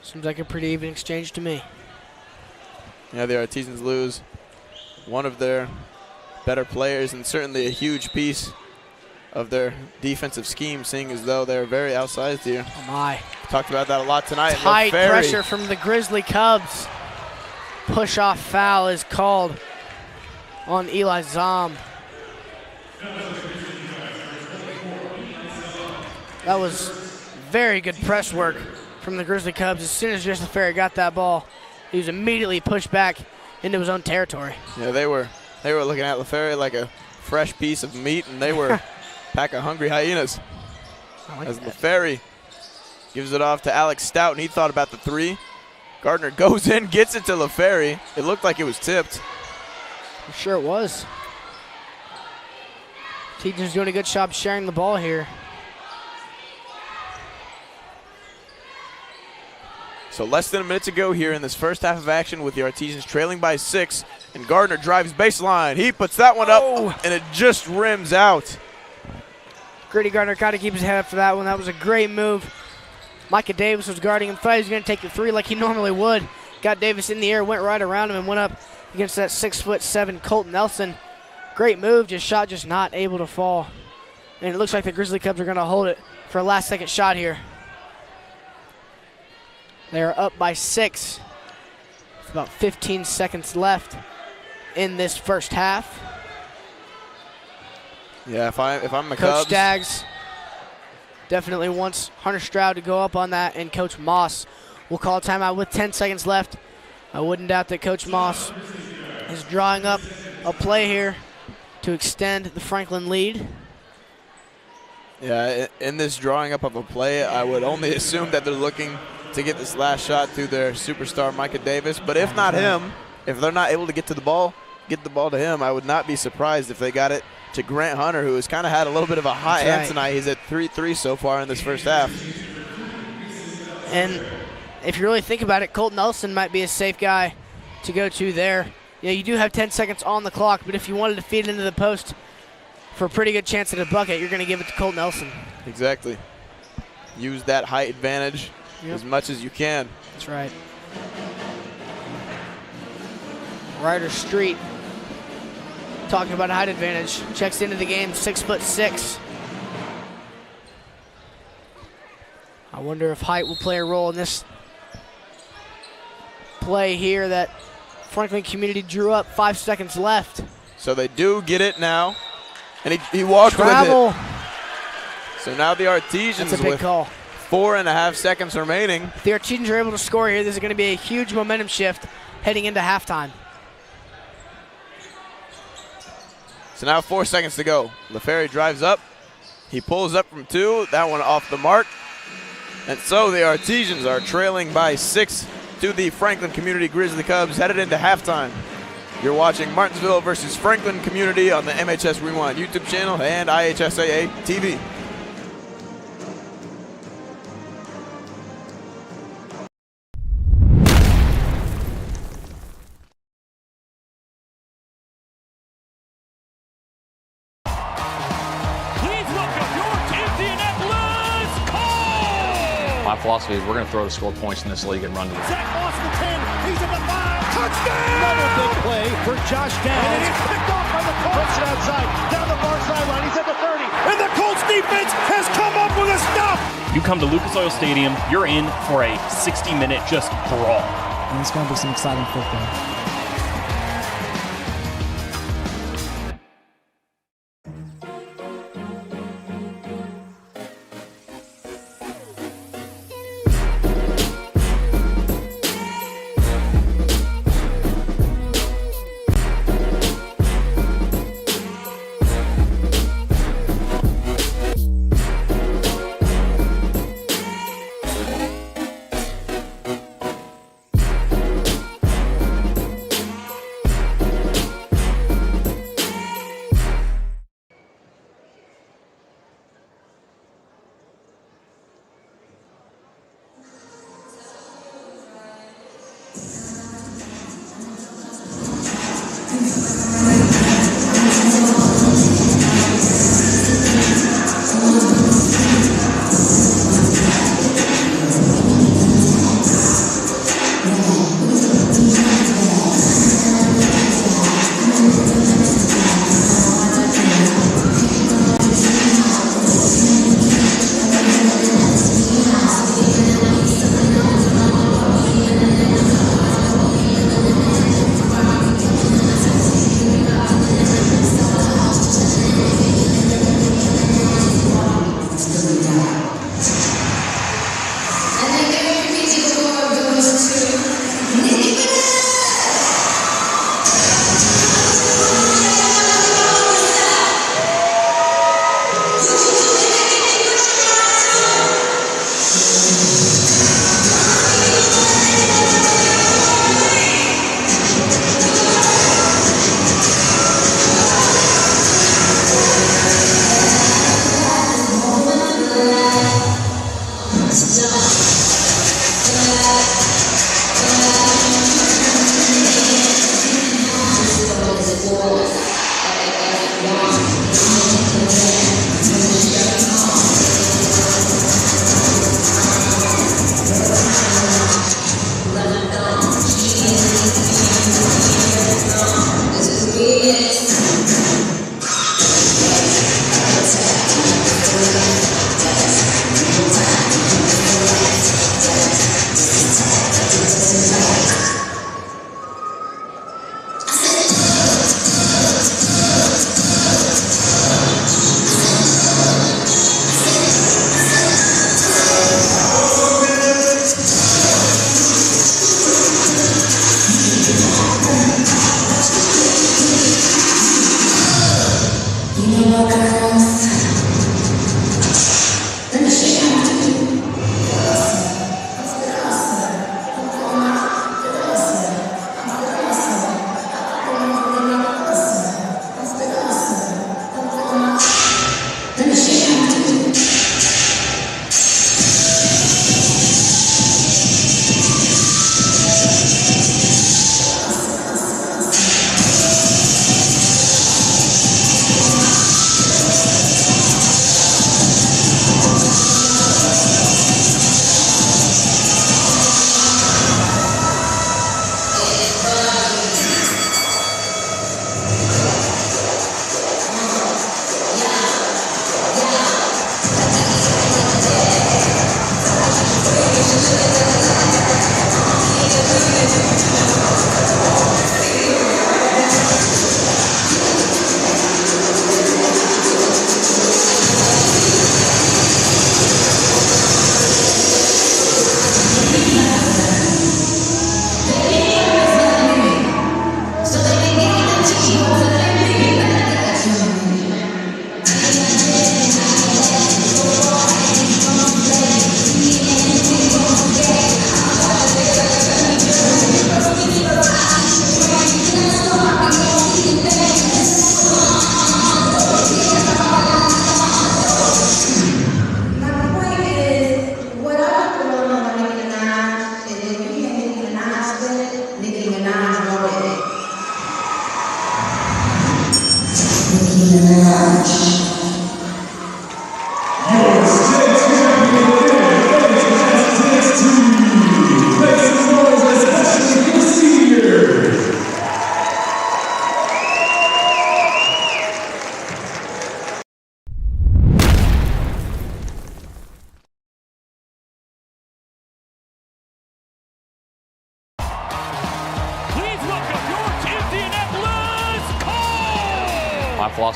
Seems like a pretty even exchange to me. Yeah, the Artesians lose one of their better players and certainly a huge piece of their defensive scheme, seeing as though they're very outsized here. Oh my. Talked about that a lot tonight. Tight pressure from the Grizzly Cubs. Push-off foul is called on Eli Zom. That was very good press work from the Grizzly Cubs. As soon as Justin Ferry got that ball, he was immediately pushed back into his own territory. Yeah, they were looking at LaFerry like a fresh piece of meat, and they were a pack of hungry hyenas. As LaFerry gives it off to Alex Stout, and he thought about the three. Gardner goes in, gets it to LaFerry. It looked like it was tipped. I'm sure it was. Tejan's doing a good job sharing the ball here. So less than a minute to go here in this first half of action with the Artesians trailing by 6. And Gardner drives baseline. He puts that one up, and it just rims out. Grady Gardner got to keep his head up for that one. That was a great move. Micah Davis was guarding him. Thought he was going to take the three like he normally would. Got Davis in the air, went right around him, and went up against that 6'7" Colton Nelson. Great move, just not able to fall. And it looks like the Grizzly Cubs are going to hold it for a last-second shot here. They are up by 6. It's about 15 seconds left in this first half. Yeah, if I'm the Coach Cubs. Staggs definitely wants Hunter Stroud to go up on that, and Coach Moss will call a timeout with 10 seconds left. I wouldn't doubt that Coach Moss is drawing up a play here to extend the Franklin lead. Yeah, in this drawing up of a play, I would only assume that they're looking to get this last shot through their superstar Micah Davis. But if not him, if they're not able to get the ball to him, I would not be surprised if they got it to Grant Hunter, who has kind of had a little bit of a hot hand tonight. He's at 3-3 so far in this first half. And if you really think about it, Colton Nelson might be a safe guy to go to there. Yeah, you do have 10 seconds on the clock, but if you wanted to feed it into the post for a pretty good chance at a bucket, you're going to give it to Colton Nelson. Exactly. Use that height advantage as much as you can. That's right. Ryder Street, talking about a height advantage. Checks into the game, 6'6". I wonder if height will play a role in this play here that Franklin Community drew up, 5 seconds left. So they do get it now. And he walked Travel. with it. So now the Artesians That's a big with call. 4.5 seconds remaining. If the Artesians are able to score here, this is going to be a huge momentum shift heading into halftime. So now 4 seconds to go. LaFerry drives up. He pulls up from 2. That one off the mark. And so the Artesians are trailing by 6 to the Franklin Community Grizzly Cubs headed into halftime. You're watching Martinsville versus Franklin Community on the MHS Rewind YouTube channel and IHSAA TV. My philosophy is we're going to throw to score points in this league and run to the Zach Moss the 10. He's at the 5. Touchdown! Another big play for Josh Downs. And he's picked off by the Colts. Puts it outside. Down the far sideline. He's at the 30. And the Colts defense has come up with a stop. You come to Lucas Oil Stadium, you're in for a 60-minute just brawl. And it's going to be some exciting football.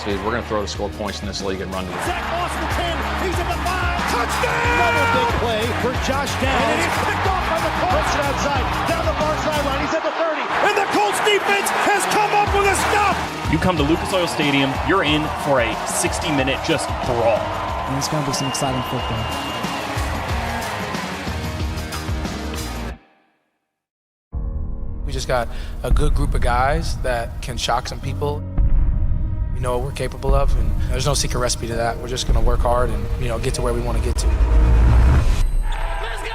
philosophy is we're going to throw the score points in this league and run to the Zach Moss the 10. He's at the 5. Touchdown! Another big play for Josh Downs. And he's picked off by the Colts. Puts it outside. Down the far sideline. He's at the 30. And the Colts defense has come up with a stop. You come to Lucas Oil Stadium, you're in for a 60-minute just brawl. And it's going to be some exciting football. We just got a good group of guys that can shock some people. We know what we're capable of, and there's no secret recipe to that. We're just going to work hard and, get to where we want to get to. Let's go!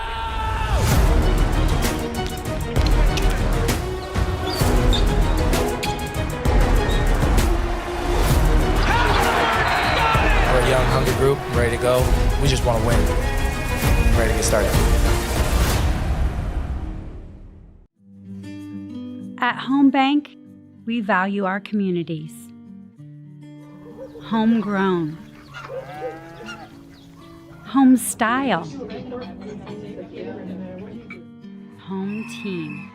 We're a young, hungry group, ready to go. We just want to win. Ready to get started. At Home Bank, we value our communities. Homegrown. Home style. Home team.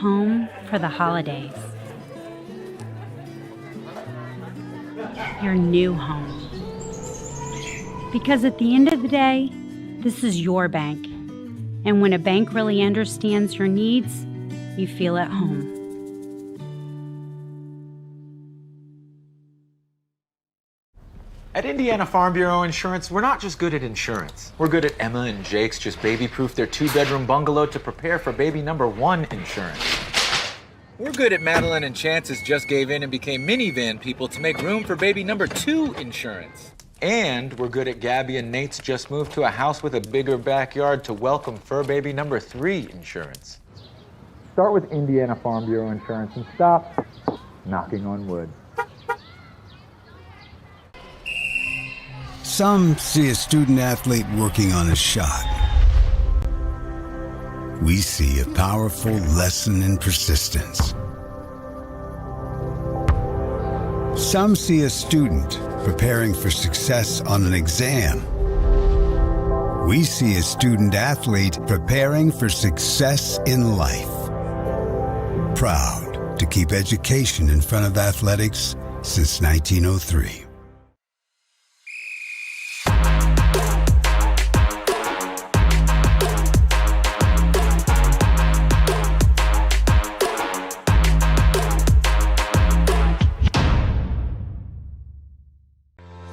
Home for the holidays. Your new home. Because at the end of the day, this is your bank. And when a bank really understands your needs, you feel at home. At Indiana Farm Bureau Insurance, we're not just good at insurance. We're good at Emma and Jake's just baby-proof their 2-bedroom bungalow to prepare for baby number 1 insurance. We're good at Madeline and Chance's just gave in and became minivan people to make room for baby number 2 insurance. And we're good at Gabby and Nate's just moved to a house with a bigger backyard to welcome fur baby number 3 insurance. Start with Indiana Farm Bureau Insurance and stop knocking on wood. Some see a student athlete working on a shot. We see a powerful lesson in persistence. Some see a student preparing for success on an exam. We see a student athlete preparing for success in life. Proud to keep education in front of athletics since 1903.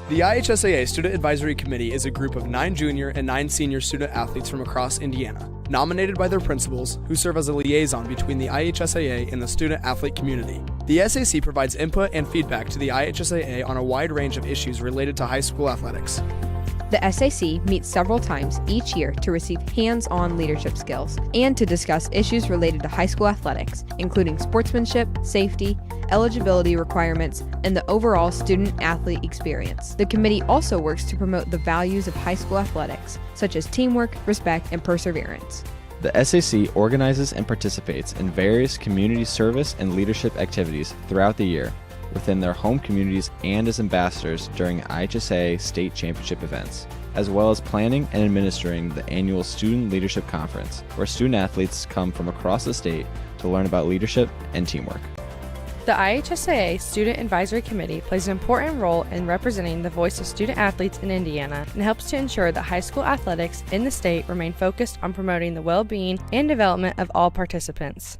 The IHSAA Student Advisory Committee is a group of 9 junior and 9 senior student athletes from across Indiana, nominated by their principals, who serve as a liaison between the IHSAA and the student athlete community. The SAC provides input and feedback to the IHSAA on a wide range of issues related to high school athletics. The SAC meets several times each year to receive hands-on leadership skills and to discuss issues related to high school athletics, including sportsmanship, safety, eligibility requirements, and the overall student-athlete experience. The committee also works to promote the values of high school athletics, such as teamwork, respect, and perseverance. The SAC organizes and participates in various community service and leadership activities throughout the year, within their home communities and as ambassadors during IHSA state championship events, as well as planning and administering the annual Student Leadership Conference, where student athletes come from across the state to learn about leadership and teamwork. The IHSAA Student Advisory Committee plays an important role in representing the voice of student athletes in Indiana and helps to ensure that high school athletics in the state remain focused on promoting the well-being and development of all participants.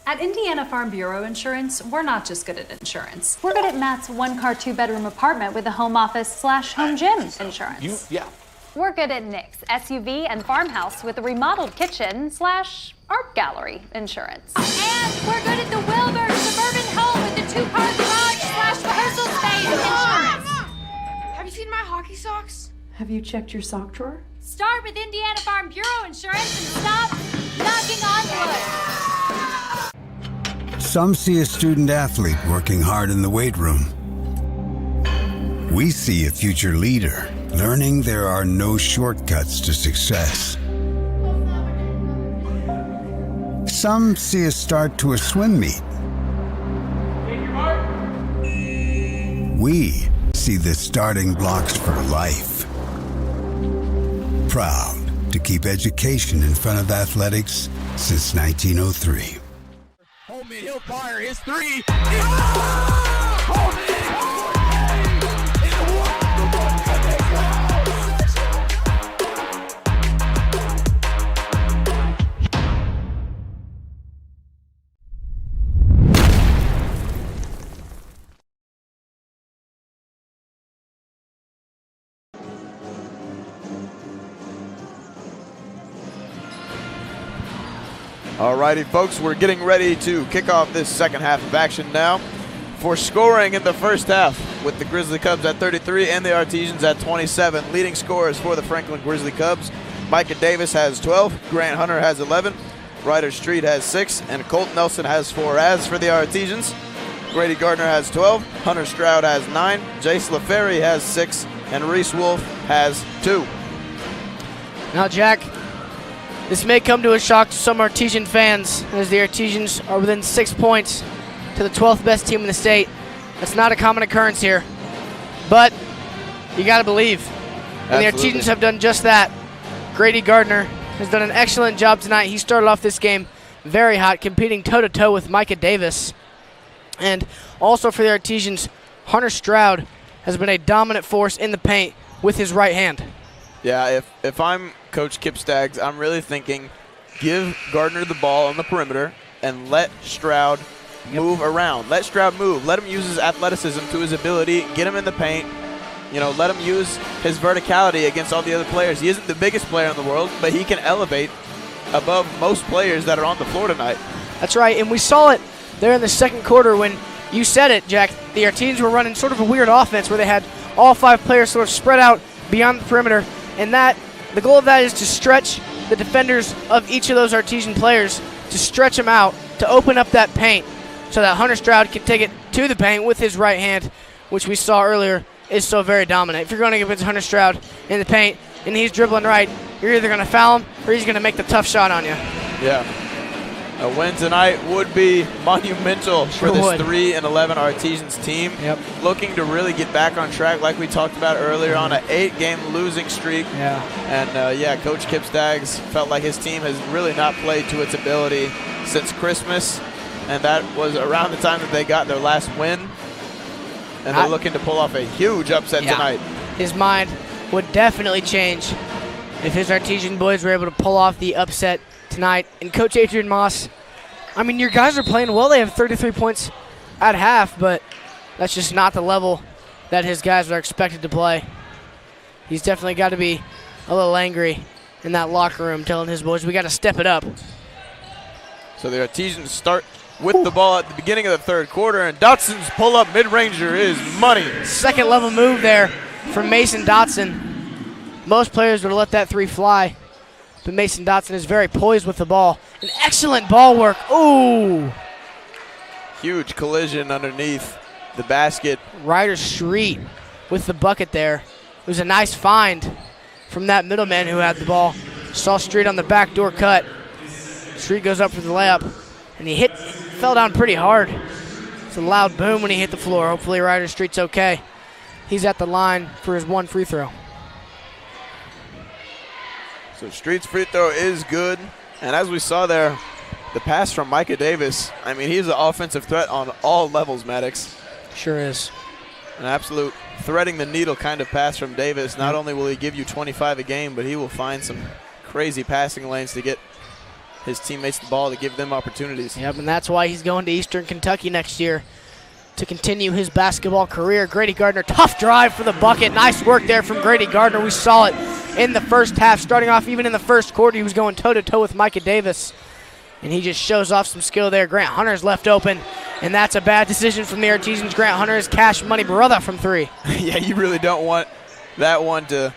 At Indiana Farm Bureau Insurance, we're not just good at insurance. We're good at Matt's 1-car, 2-bedroom apartment with a home office/home gym insurance. We're good at Nick's SUV and farmhouse with a remodeled kitchen/art gallery insurance. And we're good at the Wilbur suburban home with the 2-car garage/rehearsal space insurance. Have you seen my hockey socks? Have you checked your sock drawer? Start with Indiana Farm Bureau Insurance and stop knocking on wood. Some see a student athlete working hard in the weight room. We see a future leader learning there are no shortcuts to success. Some see a start to a swim meet. We see the starting blocks for life. Proud to keep education in front of athletics since 1903. Holman, he'll fire his three. Alrighty, folks, we're getting ready to kick off this second half of action now. For scoring in the first half, with the Grizzly Cubs at 33 and the Artesians at 27. Leading scorers for the Franklin Grizzly Cubs, Micah Davis has 12, Grant Hunter has 11, Ryder Street has 6, and Colt Nelson has 4. As for the Artesians, Grady Gardner has 12, Hunter Stroud has 9, Jace LaFerry has 6, and Reese Wolf has 2. Now, Jack, this may come to a shock to some Artesian fans, as the Artesians are within 6 points to the 12th best team in the state. That's not a common occurrence here, but you got to believe. And the Artesians have done just that. Grady Gardner has done an excellent job tonight. He started off this game very hot, competing toe-to-toe with Micah Davis. And also for the Artesians, Hunter Stroud has been a dominant force in the paint with his right hand. Yeah, if I'm Coach Kip Staggs, I'm really thinking give Gardner the ball on the perimeter and let Stroud move around. Let Stroud move. Let him use his athleticism to his ability. Get him in the paint. You know, let him use his verticality against all the other players. He isn't the biggest player in the world, but he can elevate above most players that are on the floor tonight. That's right, and we saw it there in the second quarter when you said it, Jack. The Artesians were running sort of a weird offense where they had all 5 players sort of spread out beyond the perimeter. And the goal of that is to stretch the defenders of each of those Artesian players, to stretch them out, to open up that paint so that Hunter Stroud can take it to the paint with his right hand, which we saw earlier is so very dominant. If you're going to get Hunter Stroud in the paint and he's dribbling right, you're either going to foul him or he's going to make the tough shot on you. Yeah. A win tonight would be monumental for this 3-11 Artesians team. Yep. Looking to really get back on track like we talked about earlier on an 8-game losing streak. Yeah. And Coach Kip Staggs felt like his team has really not played to its ability since Christmas. And that was around the time that they got their last win. And they're looking to pull off a huge upset tonight. His mind would definitely change if his Artesian boys were able to pull off the upset tonight. And Coach Adrian Moss, I mean, your guys are playing well. They have 33 points at half, but that's just not the level that his guys are expected to play. He's definitely got to be a little angry in that locker room, telling his boys, we got to step it up. So the Artesians start with the ball at the beginning of the third quarter, and Dotson's pull-up mid-ranger is money. Second level move there from Mason Dotson. Most players would let that 3 fly, but Mason Dotson is very poised with the ball. An excellent ball work. Ooh. Huge collision underneath the basket. Ryder Street with the bucket there. It was a nice find from that middleman who had the ball. Saw Street on the backdoor cut. Street goes up for the layup, and he fell down pretty hard. It's a loud boom when he hit the floor. Hopefully Ryder Street's okay. He's at the line for his 1 free throw. So Street's free throw is good. And as we saw there, the pass from Micah Davis, I mean, he's an offensive threat on all levels, Maddox. Sure is. An absolute threading the needle kind of pass from Davis. Not only will he give you 25 a game, but he will find some crazy passing lanes to get his teammates the ball, to give them opportunities. Yep, and that's why he's going to Eastern Kentucky next year to continue his basketball career. Grady Gardner, tough drive for the bucket. Nice work there from Grady Gardner. We saw it in the first half. Starting off even in the first quarter, he was going toe-to-toe with Micah Davis, and he just shows off some skill there. Grant Hunter's left open, and that's a bad decision from the Artesians. Grant Hunter is cash money brother from 3. Yeah, you really don't want that one to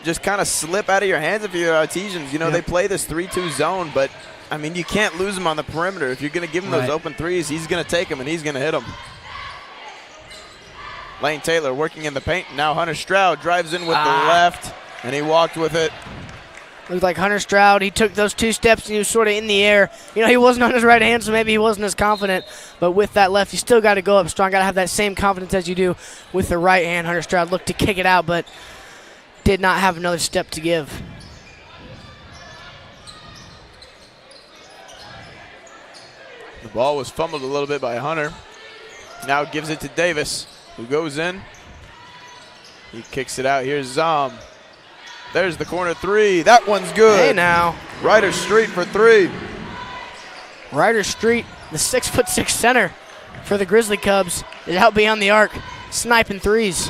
just kind of slip out of your hands if you're Artesians. You know, they play this 3-2 zone, but I mean, you can't lose him on the perimeter. If you're going to give him those open threes, he's going to take them and he's going to hit them. Lane Taylor working in the paint. Now Hunter Stroud drives in with the left, and he walked with it. Looked like Hunter Stroud. He took those 2 steps and he was sort of in the air. You know, he wasn't on his right hand, so maybe he wasn't as confident. But with that left, you still got to go up strong. Got to have that same confidence as you do with the right hand. Hunter Stroud looked to kick it out, but did not have another step to give. The ball was fumbled a little bit by Hunter. Now gives it to Davis, who goes in. He kicks it out. Here's Zom. There's the corner 3. That one's good. Hey now. Ryder Street for 3. Ryder Street, the 6'6" center for the Grizzly Cubs, is out beyond the arc, sniping threes.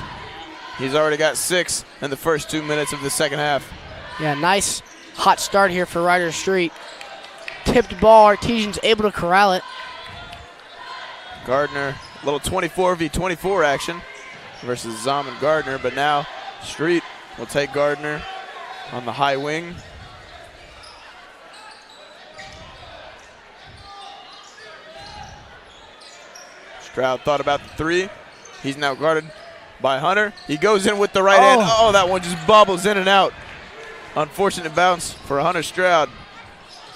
He's already got 6 in the first 2 minutes of the second half. Yeah, nice hot start here for Ryder Street. Tipped ball, Artesians able to corral it. Gardner, a little 24v24 action versus Zom and Gardner, but now Street will take Gardner on the high wing. Stroud thought about the 3. He's now guarded by Hunter. He goes in with the right hand. Oh, that one just bobbles in and out. Unfortunate bounce for Hunter Stroud.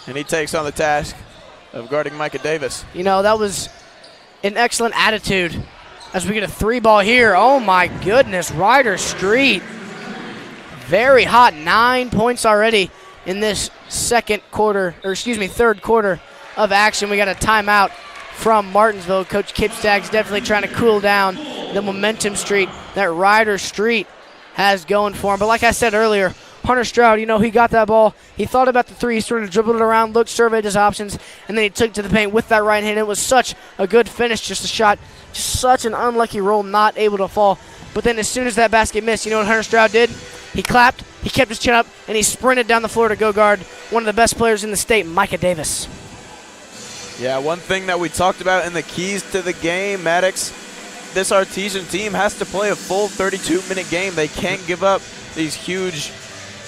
And he takes on the task of guarding Micah Davis. You know, that was an excellent attitude as we get a 3 ball here. Oh my goodness, Ryder Street. Very hot, 9 points already in this third quarter of action. We got a timeout from Martinsville. Coach Kip Staggs definitely trying to cool down the momentum streak that Ryder Street has going for him. But like I said earlier, Hunter Stroud, you know, he got that ball. He thought about the 3. He sort of dribbled it around, looked, surveyed his options, and then he took it to the paint with that right hand. It was such a good finish, just a shot, just such an unlucky roll, not able to fall. But then as soon as that basket missed, you know what Hunter Stroud did? He clapped, he kept his chin up, and he sprinted down the floor to go guard one of the best players in the state, Micah Davis. Yeah, one thing that we talked about in the keys to the game, Maddox, this Artesian team has to play a full 32-minute game. They can't give up these huge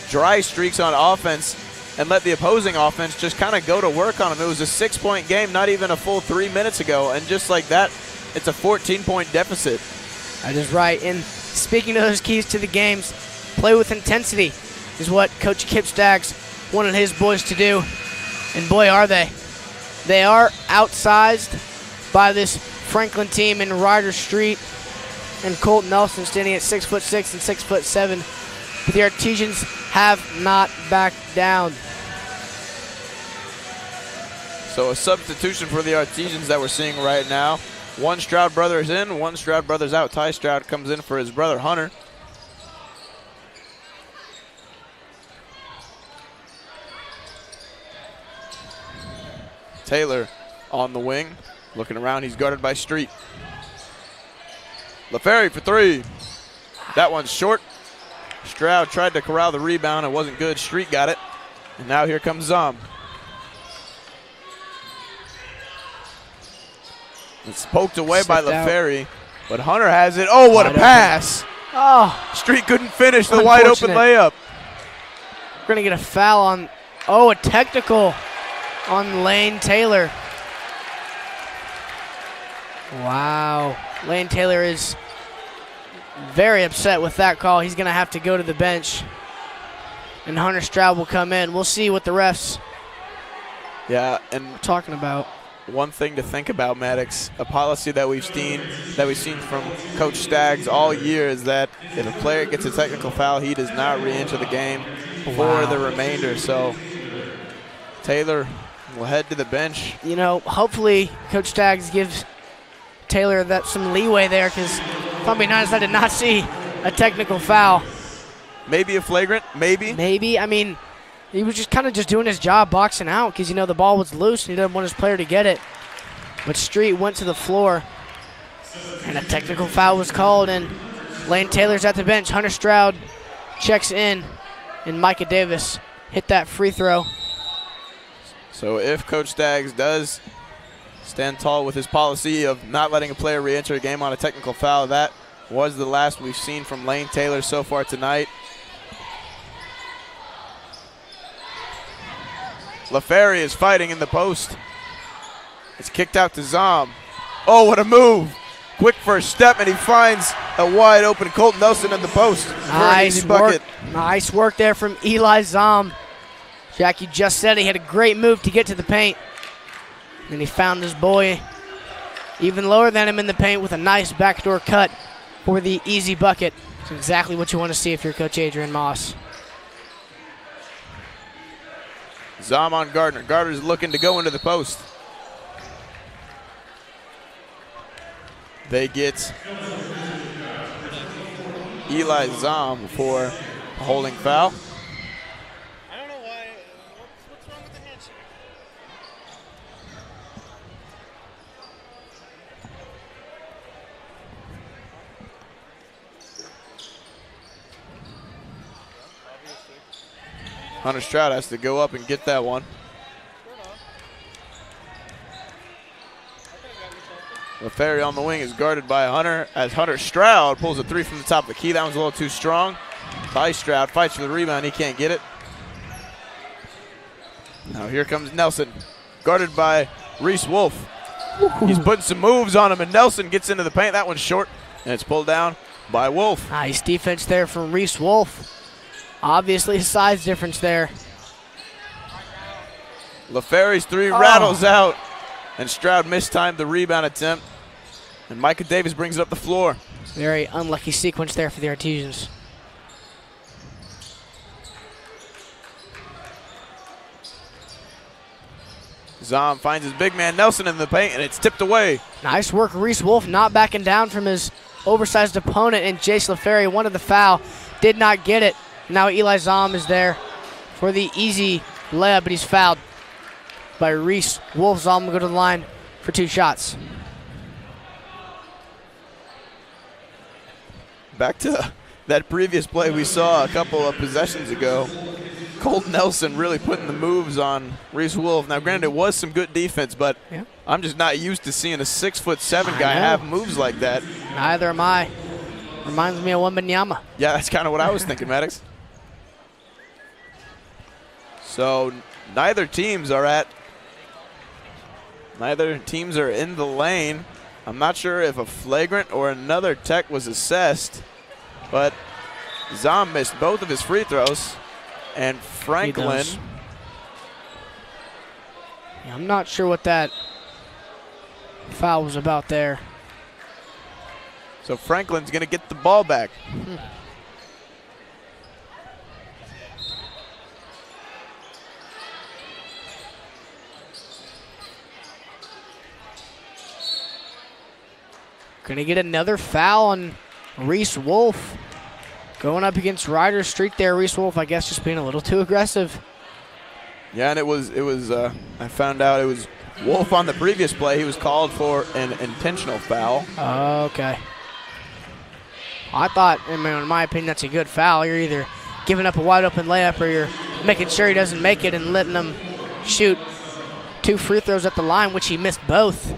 dry streaks on offense and let the opposing offense just kind of go to work on them. It was a 6-point game not even a full 3 minutes ago, and just like that, it's a 14-point deficit. That is right, and speaking of those keys to the games, play with intensity is what Coach Kip Staggs wanted his boys to do, and boy are they. They are outsized by this Franklin team in Ryder Street and Colt Nelson standing at 6'6" and 6'7", but the Artesians have not backed down. So a substitution for the Artesians that we're seeing right now. One Stroud brother is in, one Stroud brother's out. Ty Stroud comes in for his brother Hunter. Taylor on the wing, looking around, he's guarded by Street. LaFerry for 3. That one's short. Stroud tried to corral the rebound, it wasn't good. Street got it, and now here comes Zom. It's poked away by LaFerry, but Hunter has it. Oh, what a pass. Oh, Street couldn't finish the wide open layup. We're going to get a foul on, a technical on Lane Taylor. Wow. Lane Taylor is very upset with that call. He's going to have to go to the bench, and Hunter Stroud will come in. We'll see what the refs and talking about. One thing to think about, Maddox, a policy that we've seen from Coach Staggs all year is that if a player gets a technical foul, he does not re-enter the game for the remainder. So Taylor will head to the bench. You know, hopefully Coach Staggs gives Taylor some leeway there, because if I'm being honest, I did not see a technical foul. Maybe a flagrant, maybe. Maybe, I mean, he was just kind of doing his job, boxing out, because, you know, the ball was loose and he didn't want his player to get it. But Street went to the floor, and a technical foul was called, and Lane Taylor's at the bench. Hunter Stroud checks in, and Micah Davis hit that free throw. So if Coach Staggs does stand tall with his policy of not letting a player re-enter a game on a technical foul, that was the last we've seen from Lane Taylor so far tonight. LaFerry is fighting in the post. It's kicked out to Zom. Oh, what a move. Quick first step, and he finds a wide open Colt Nelson in the post. Nice work. Nice work there from Eli Zom. Jack, you just said he had a great move to get to the paint. And he found his boy even lower than him in the paint with a nice backdoor cut for the easy bucket. It's exactly what you want to see if you're Coach Adrian Moss. Zom on Gardner. Gardner's looking to go into the post. They get Eli Zom for a holding foul. I don't know why. What's wrong with the handshake? Hunter Stroud has to go up and get that one. LaFerry on the wing is guarded by Hunter as Hunter Stroud pulls a three from the top of the key. That one's a little too strong. By Stroud, fights for the rebound. He can't get it. Now here comes Nelson, guarded by Reese Wolf. He's putting some moves on him, and Nelson gets into the paint. That one's short, and it's pulled down by Wolf. Nice defense there from Reese Wolf. Obviously a size difference there. LaFerry's three rattles out, and Stroud mistimed the rebound attempt. And Micah Davis brings it up the floor. Very unlucky sequence there for the Artesians. Zom finds his big man Nelson in the paint, and it's tipped away. Nice work, Reese Wolf not backing down from his oversized opponent, and Jace LaFerry wanted the foul, did not get it. Now Eli Zom is there for the easy layup, but he's fouled by Reese Wolf. Zom will go to the line for 2 shots. Back to that previous play we saw a couple of possessions ago. Colt Nelson really putting the moves on Reese Wolf. Now, granted, it was some good defense, but I'm just not used to seeing a 6'7" guy have moves like that. Neither am I. Reminds me of Wembanyama. Yeah, that's kind of what I was thinking, Maddox. So neither teams are in the lane. I'm not sure if a flagrant or another tech was assessed, but Zom missed both of his free throws, and Franklin. Yeah, I'm not sure what that foul was about there. So Franklin's going to get the ball back. Going to get another foul on Reese Wolf. Going up against Ryder's streak there. Reese Wolf, I guess, just being a little too aggressive. Yeah, and it was. I found out it was Wolf on the previous play. He was called for an intentional foul. Okay. I thought, in my opinion, that's a good foul. You're either giving up a wide open layup or you're making sure he doesn't make it and letting him shoot 2 free throws at the line, which he missed both.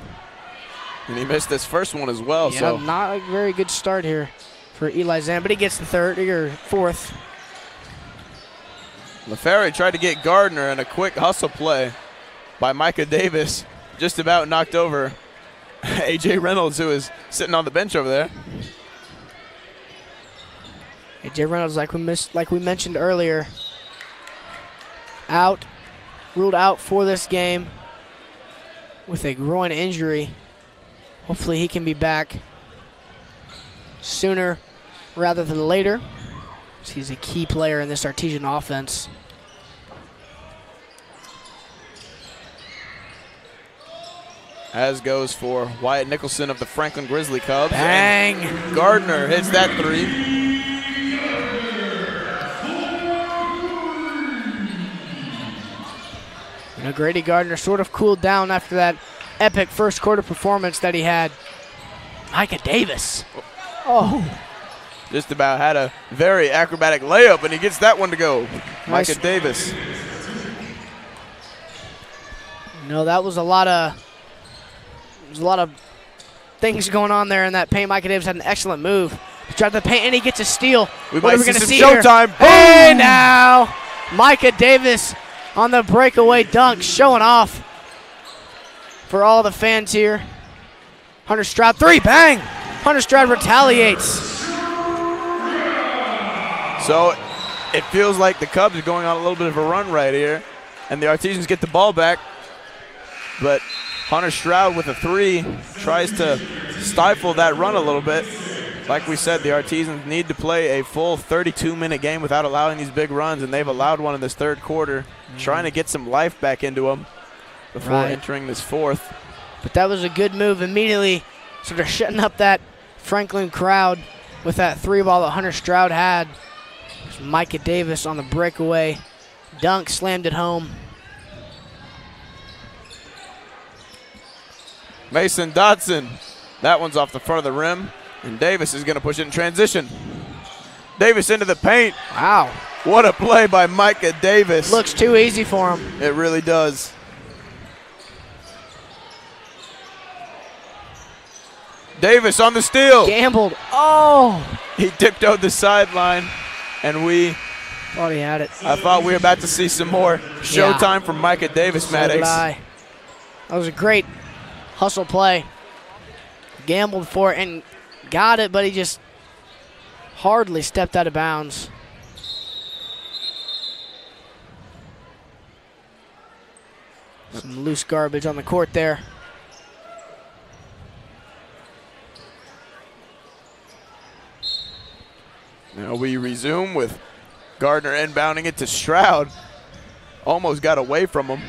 And he missed this first one as well. Yeah, so not a very good start here for Eli Zom, but he gets the third or fourth. LaFerry tried to get Gardner in a quick hustle play by Micah Davis. Just about knocked over A.J. Reynolds, who is sitting on the bench over there. A.J. Reynolds, like we mentioned earlier, ruled out for this game with a groin injury. Hopefully he can be back sooner rather than later. He's a key player in this Artesian offense. As goes for Wyatt Nicholson of the Franklin Grizzly Cubs. Bang! And Gardner hits that three. And Grady Gardner sort of cooled down after that epic first quarter performance that he had. Micah Davis. Oh. Just about had a very acrobatic layup, and he gets that one to go. Nice. Micah Davis. No, that was a lot of things going on there in that paint. Micah Davis had an excellent move. He tried to paint, and he gets a steal. We what might are we going to some see showtime. Here? Hey, now Micah Davis on the breakaway dunk, showing off for all the fans here. Hunter Stroud, three, bang! Hunter Stroud retaliates. So it feels like the Cubs are going on a little bit of a run right here, and the Artesians get the ball back, but Hunter Stroud with a three tries to stifle that run a little bit. Like we said, the Artisans need to play a full 32-minute game without allowing these big runs, and they've allowed one in this third quarter, trying to get some life back into them before entering this fourth. But that was a good move, immediately sort of shutting up that Franklin crowd with that three ball that Hunter Stroud had. Micah Davis on the breakaway dunk, slammed it home. Mason Dotson, that one's off the front of the rim, and Davis is going to push it in transition. Davis into the paint. Wow. What a play by Micah Davis. Looks too easy for him. It really does. Davis on the steal. Gambled. Oh. He tiptoed the sideline, and we thought he had it. I thought we were about to see some more showtime from Micah Davis, So Maddox. did I. That was a great hustle play. Gambled for it and got it, but he just hardly stepped out of bounds. Some loose garbage on the court there. Now we resume with Gardner inbounding it to Stroud. Almost got away from him.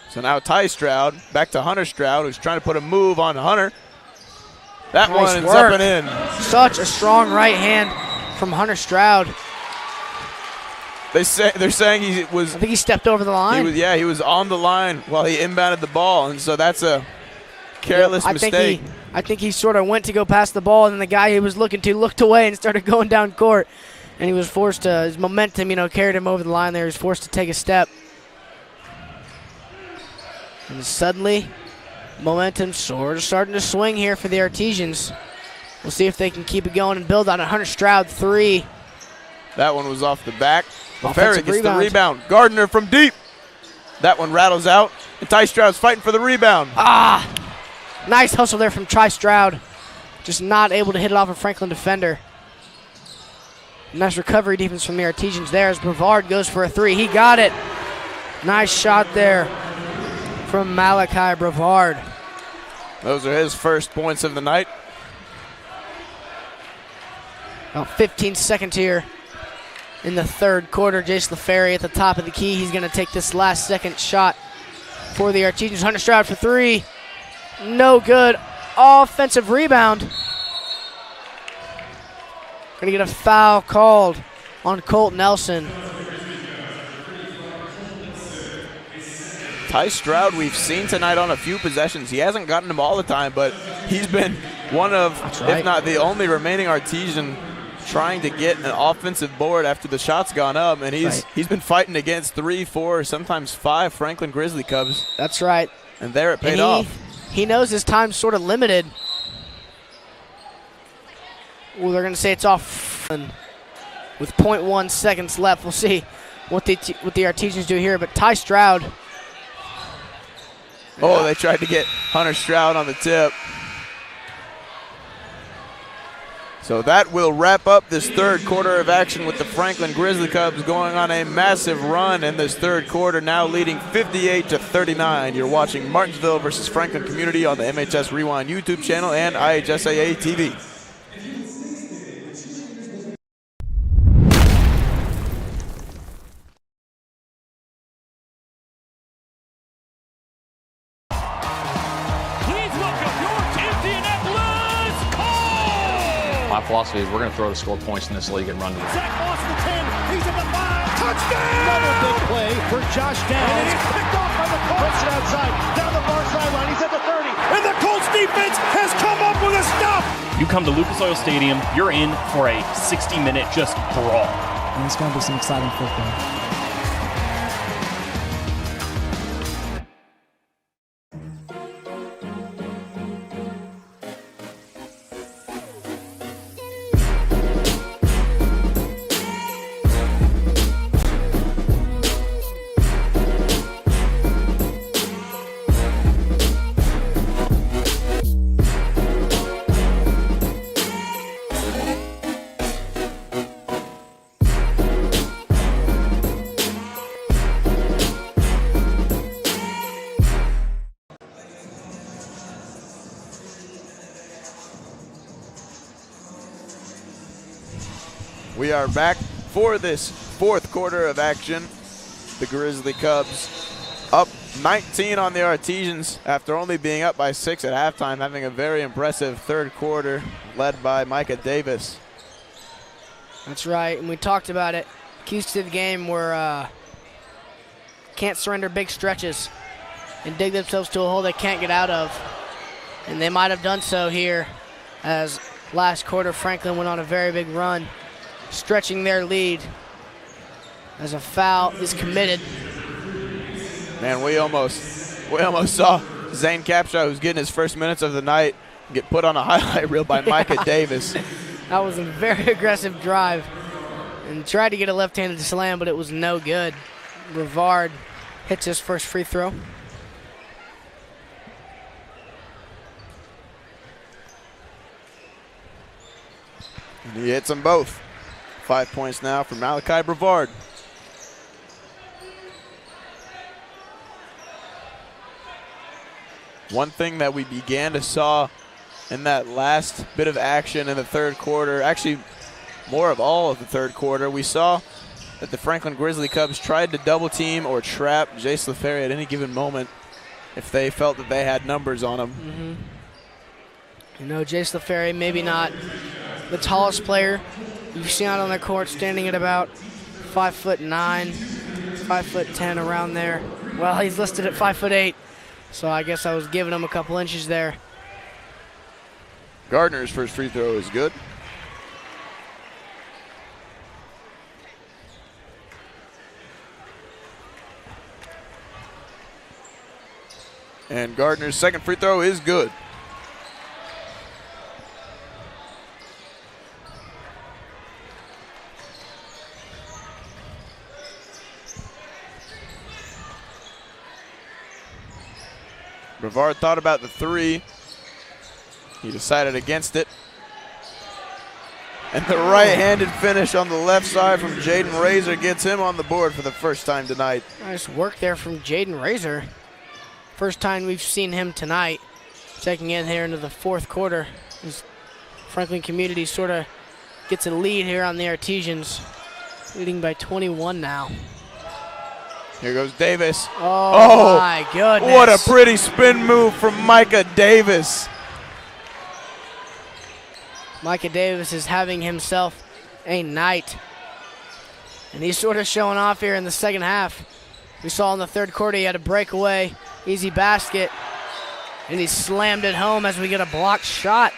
So now Ty Stroud back to Hunter Stroud, who's trying to put a move on Hunter. That Nice one is work. up and in. Such a strong right hand from Hunter Stroud. They're saying he was. I think he stepped over the line. He was on the line while he inbounded the ball, and so that's a careless mistake. I think he sort of went to go past the ball, and then the guy he was looking to looked away and started going down court, and he was forced to. His momentum, carried him over the line there. He was forced to take a step, and suddenly, momentum sort of starting to swing here for the Artesians. We'll see if they can keep it going and build on it. Hunter Stroud, three. That one was off the back. Offensive LaFerre gets rebound. the rebound. Gardner from deep. That one rattles out, and Ty Stroud's fighting for the rebound. Nice hustle there from Ty Stroud. Just not able to hit it off a Franklin defender. Nice recovery defense from the Artesians there as Brevard goes for a three. He got it. Nice shot there from Malachi Brevard. Those are his first points of the night. About 15 seconds here in the third quarter. Jace LaFerre at the top of the key. He's going to take this last second shot for the Artesians. Hunter Stroud for three. No good. Offensive rebound. Going to get a foul called on Colt Nelson. Ty Stroud, we've seen tonight on a few possessions. He hasn't gotten them all the time, but he's been one of, if not the only remaining Artesian trying to get an offensive board after the shot's gone up, and he's been fighting against 3, 4, sometimes 5 Franklin Grizzly Cubs. That's right. And there it paid off. He knows his time's sort of limited. Well, they're going to say it's off with 0.1 seconds left. We'll see what the Artesians do here. But Ty Stroud. Oh, they tried to get Hunter Stroud on the tip. So that will wrap up this third quarter of action with the Franklin Grizzly Cubs going on a massive run in this third quarter, now leading 58-39. You're watching Martinsville versus Franklin Community on the MHS Rewind YouTube channel and IHSAA TV. My philosophy is we're going to throw to score points in this league and run to the Zach Moss at the 10. He's at the 5. Touchdown! Another big play for Josh Downs. And he's picked off by the Colts. Puts it outside. Down the far sideline. He's at the 30. And the Colts defense has come up with a stop. You come to Lucas Oil Stadium, you're in for a 60-minute just brawl. And it's going to be some exciting football. We are back for this fourth quarter of action. The Grizzly Cubs up 19 on the Artesians after only being up by 6 at halftime, having a very impressive third quarter led by Micah Davis. That's right, and we talked about it. Keys to the game were can't surrender big stretches and dig themselves to a hole they can't get out of. And they might have done so here as last quarter Franklin went on a very big run, stretching their lead as a foul is committed. Man, we almost saw Zane Capshaw, who's getting his first minutes of the night, get put on a highlight reel by Micah Davis. That was a very aggressive drive and tried to get a left-handed slam, but it was no good. Brevard hits his first free throw. And he hits them both. 5 points now for Malachi Brevard. One thing that we began to saw in that last bit of action in the third quarter, actually more of all of the third quarter, we saw that the Franklin Grizzly Cubs tried to double team or trap Jace LaFerry at any given moment if they felt that they had numbers on him. Mm-hmm. You know, Jace LaFerry, maybe not the tallest player you've seen out on the court, standing at about 5'9", 5'10", around there. Well, he's listed at 5'8", so I guess I was giving him a couple inches there. Gardner's first free throw is good. And Gardner's second free throw is good. Brevard thought about the three. He decided against it. And the right-handed finish on the left side from Jaden Razor gets him on the board for the first time tonight. Nice work there from Jaden Razor. First time we've seen him tonight. Checking in here into the fourth quarter. As Franklin Community sort of gets a lead here on the Artesians. Leading by 21 now. Here goes Davis. Oh, my goodness. What a pretty spin move from Micah Davis. Micah Davis is having himself a night. And he's sort of showing off here in the second half. We saw in the third quarter he had a breakaway, easy basket, and he slammed it home as we get a blocked shot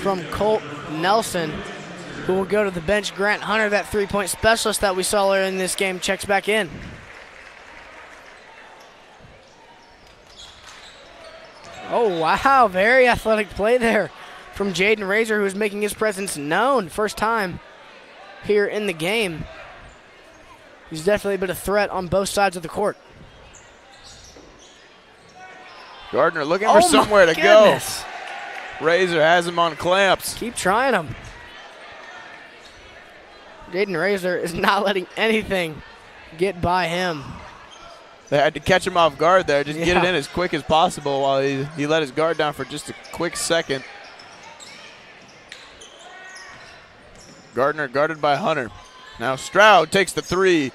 from Colt Nelson, who will go to the bench. Grant Hunter, that three-point specialist that we saw earlier in this game, checks back in. Oh, wow, very athletic play there from Jaden Razor, who is making his presence known. First time here in the game. He's definitely been a threat on both sides of the court. Gardner looking for somewhere to go. Goodness. Razor has him on clamps. Keep trying him. Jaden Razor is not letting anything get by him. They had to catch him off guard there. Just get it in as quick as possible while he let his guard down for just a quick second. Gardner guarded by Hunter. Now Stroud takes the three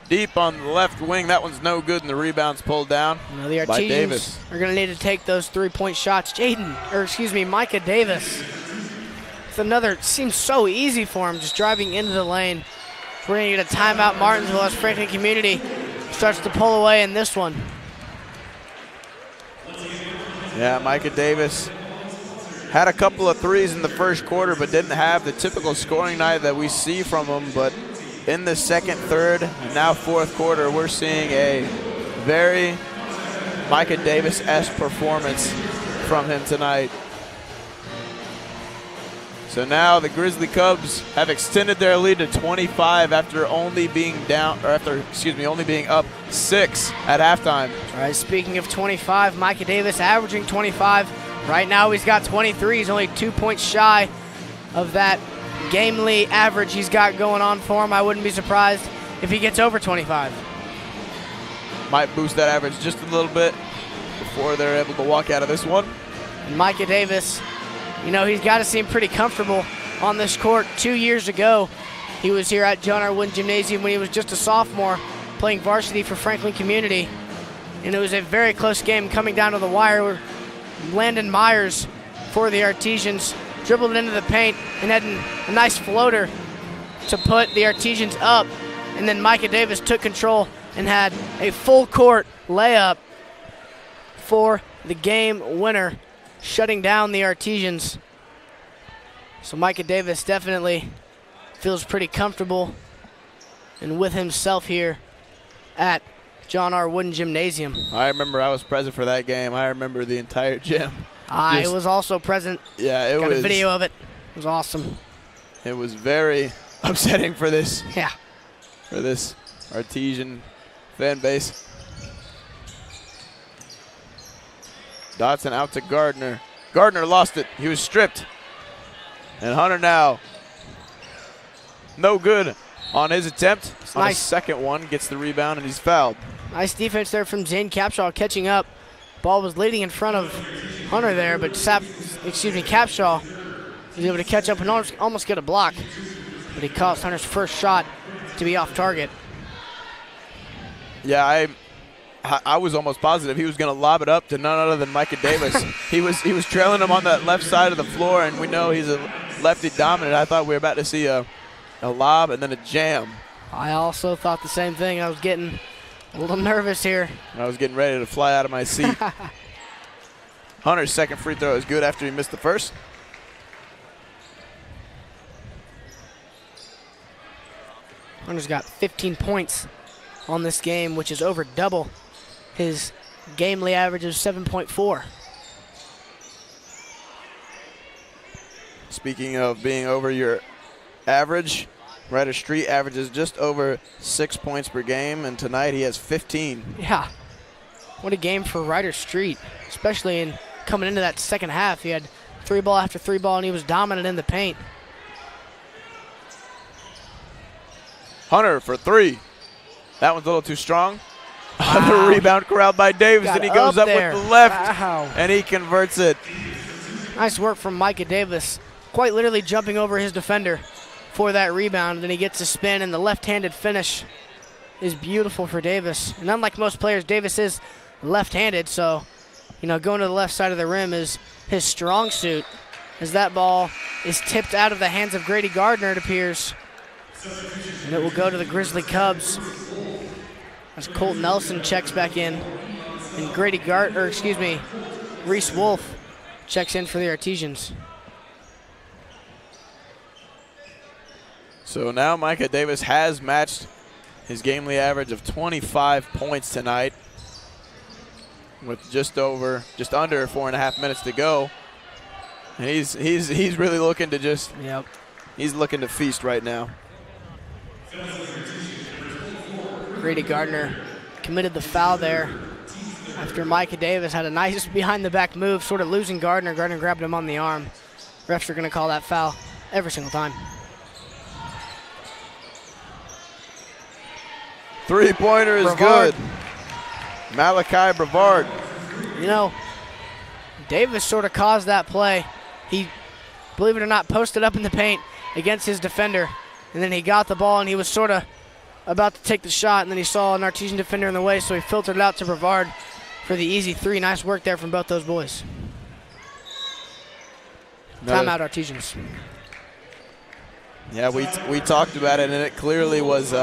deep on the left wing. That one's no good, and the rebound's pulled down the by Davis. Are going to need to take those three-point shots. Micah Davis. It's another, seems so easy for him, just driving into the lane. We're going to get a timeout, Martinsville, as Franklin Community starts to pull away in this one. Yeah, Micah Davis had a couple of threes in the first quarter, but didn't have the typical scoring night that we see from him. But in the second, third, and now fourth quarter, we're seeing a very Micah Davis-esque performance from him tonight. So now the Grizzly Cubs have extended their lead to 25 after only being only being up 6 at halftime. All right, speaking of 25, Micah Davis averaging 25. Right now he's got 23. He's only 2 points shy of that game-ly average he's got going on for him. I wouldn't be surprised if he gets over 25. Might boost that average just a little bit before they're able to walk out of this one. And Micah Davis, you know, he's got to seem pretty comfortable on this court 2 years ago. He was here at John R. Wooden Gymnasium when he was just a sophomore playing varsity for Franklin Community. And it was a very close game coming down to the wire where Landon Myers for the Artesians dribbled it into the paint and had a nice floater to put the Artesians up. And then Micah Davis took control and had a full court layup for the game winner, shutting down the Artesians. So Micah Davis definitely feels pretty comfortable and with himself here at John R. Wooden Gymnasium. I remember I was present for that game. I remember the entire gym. I was also present. Yeah, it Got was. a video of it. It was awesome. It was very upsetting for this. Yeah. For this Artesian fan base. Dotson out to Gardner. Gardner lost it. He was stripped. And Hunter now no good on his attempt. On his second one, gets the rebound, and he's fouled. Nice defense there from Zane Capshaw catching up. Ball was leading in front of Hunter there, but Capshaw was able to catch up and almost get a block. But he caused Hunter's first shot to be off target. Yeah, I was almost positive he was going to lob it up to none other than Micah Davis. he was trailing him on that left side of the floor, and we know he's a lefty dominant. I thought we were about to see a lob and then a jam. I also thought the same thing. I was getting a little nervous here. I was getting ready to fly out of my seat. Hunter's second free throw is good after he missed the first. Hunter's got 15 points on this game, which is over double his gamely average of 7.4. Speaking of being over your average, Ryder Street averages just over 6 points per game, and tonight he has 15. Yeah. What a game for Ryder Street, especially in coming into that second half. He had three ball after three ball, and he was dominant in the paint. Hunter for three. That one's a little too strong. Wow. The rebound corralled by Davis, and he goes up with the left, and he converts it. Nice work from Micah Davis, quite literally jumping over his defender for that rebound. Then he gets a spin, and the left-handed finish is beautiful for Davis. And unlike most players, Davis is left-handed, so going to the left side of the rim is his strong suit. As that ball is tipped out of the hands of Grady Gardner, it appears, and it will go to the Grizzly Cubs. As Colt Nelson checks back in, and Reese Wolf checks in for the Artesians. So now Micah Davis has matched his gamely average of 25 points tonight with just under 4.5 minutes to go. And he's really looking to he's looking to feast right now. Grady Gardner committed the foul there after Micah Davis had a nice behind-the-back move, sort of losing Gardner. Gardner grabbed him on the arm. Refs are going to call that foul every single time. Three-pointer is good. Malachi Brevard. Davis sort of caused that play. He, believe it or not, posted up in the paint against his defender, and then he got the ball, and he was sort of about to take the shot, and then he saw an Artesian defender in the way, so he filtered it out to Brevard for the easy three. Nice work there from both those boys. Timeout, Artesians. Yeah, we talked about it, and it clearly was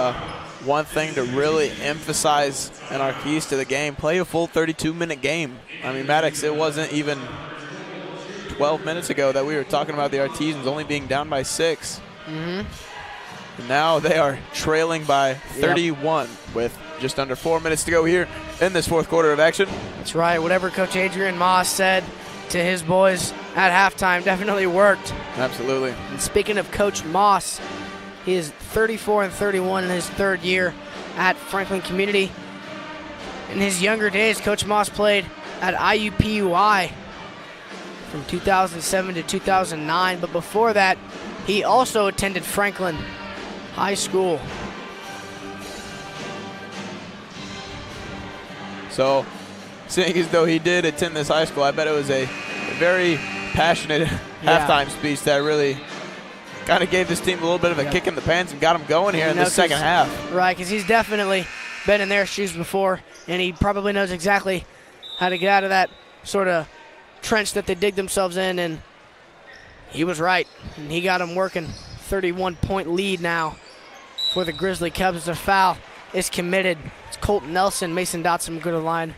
one thing to really emphasize in our keys to the game. Play a full 32-minute game. I mean, Maddox, it wasn't even 12 minutes ago that we were talking about the Artesians only being down by 6. Mm-hmm. Now they are trailing by 31 with just under 4 minutes to go here in this fourth quarter of action. That's right. Whatever Coach Adrian Moss said to his boys at halftime definitely worked. Absolutely. And speaking of Coach Moss, he is 34-31 in his third year at Franklin Community. In his younger days, Coach Moss played at IUPUI from 2007 to 2009, but before that, he also attended Franklin High School. So, seeing as though he did attend this high school, I bet it was a very passionate halftime speech that really kind of gave this team a little bit of a kick in the pants and got them going here in the second half. Right, because he's definitely been in their shoes before, and he probably knows exactly how to get out of that sort of trench that they dig themselves in, and he was right, and he got them working. 31-point lead now for the Grizzly Cubs. The foul is committed. It's Colton Nelson. Mason Dotson good to line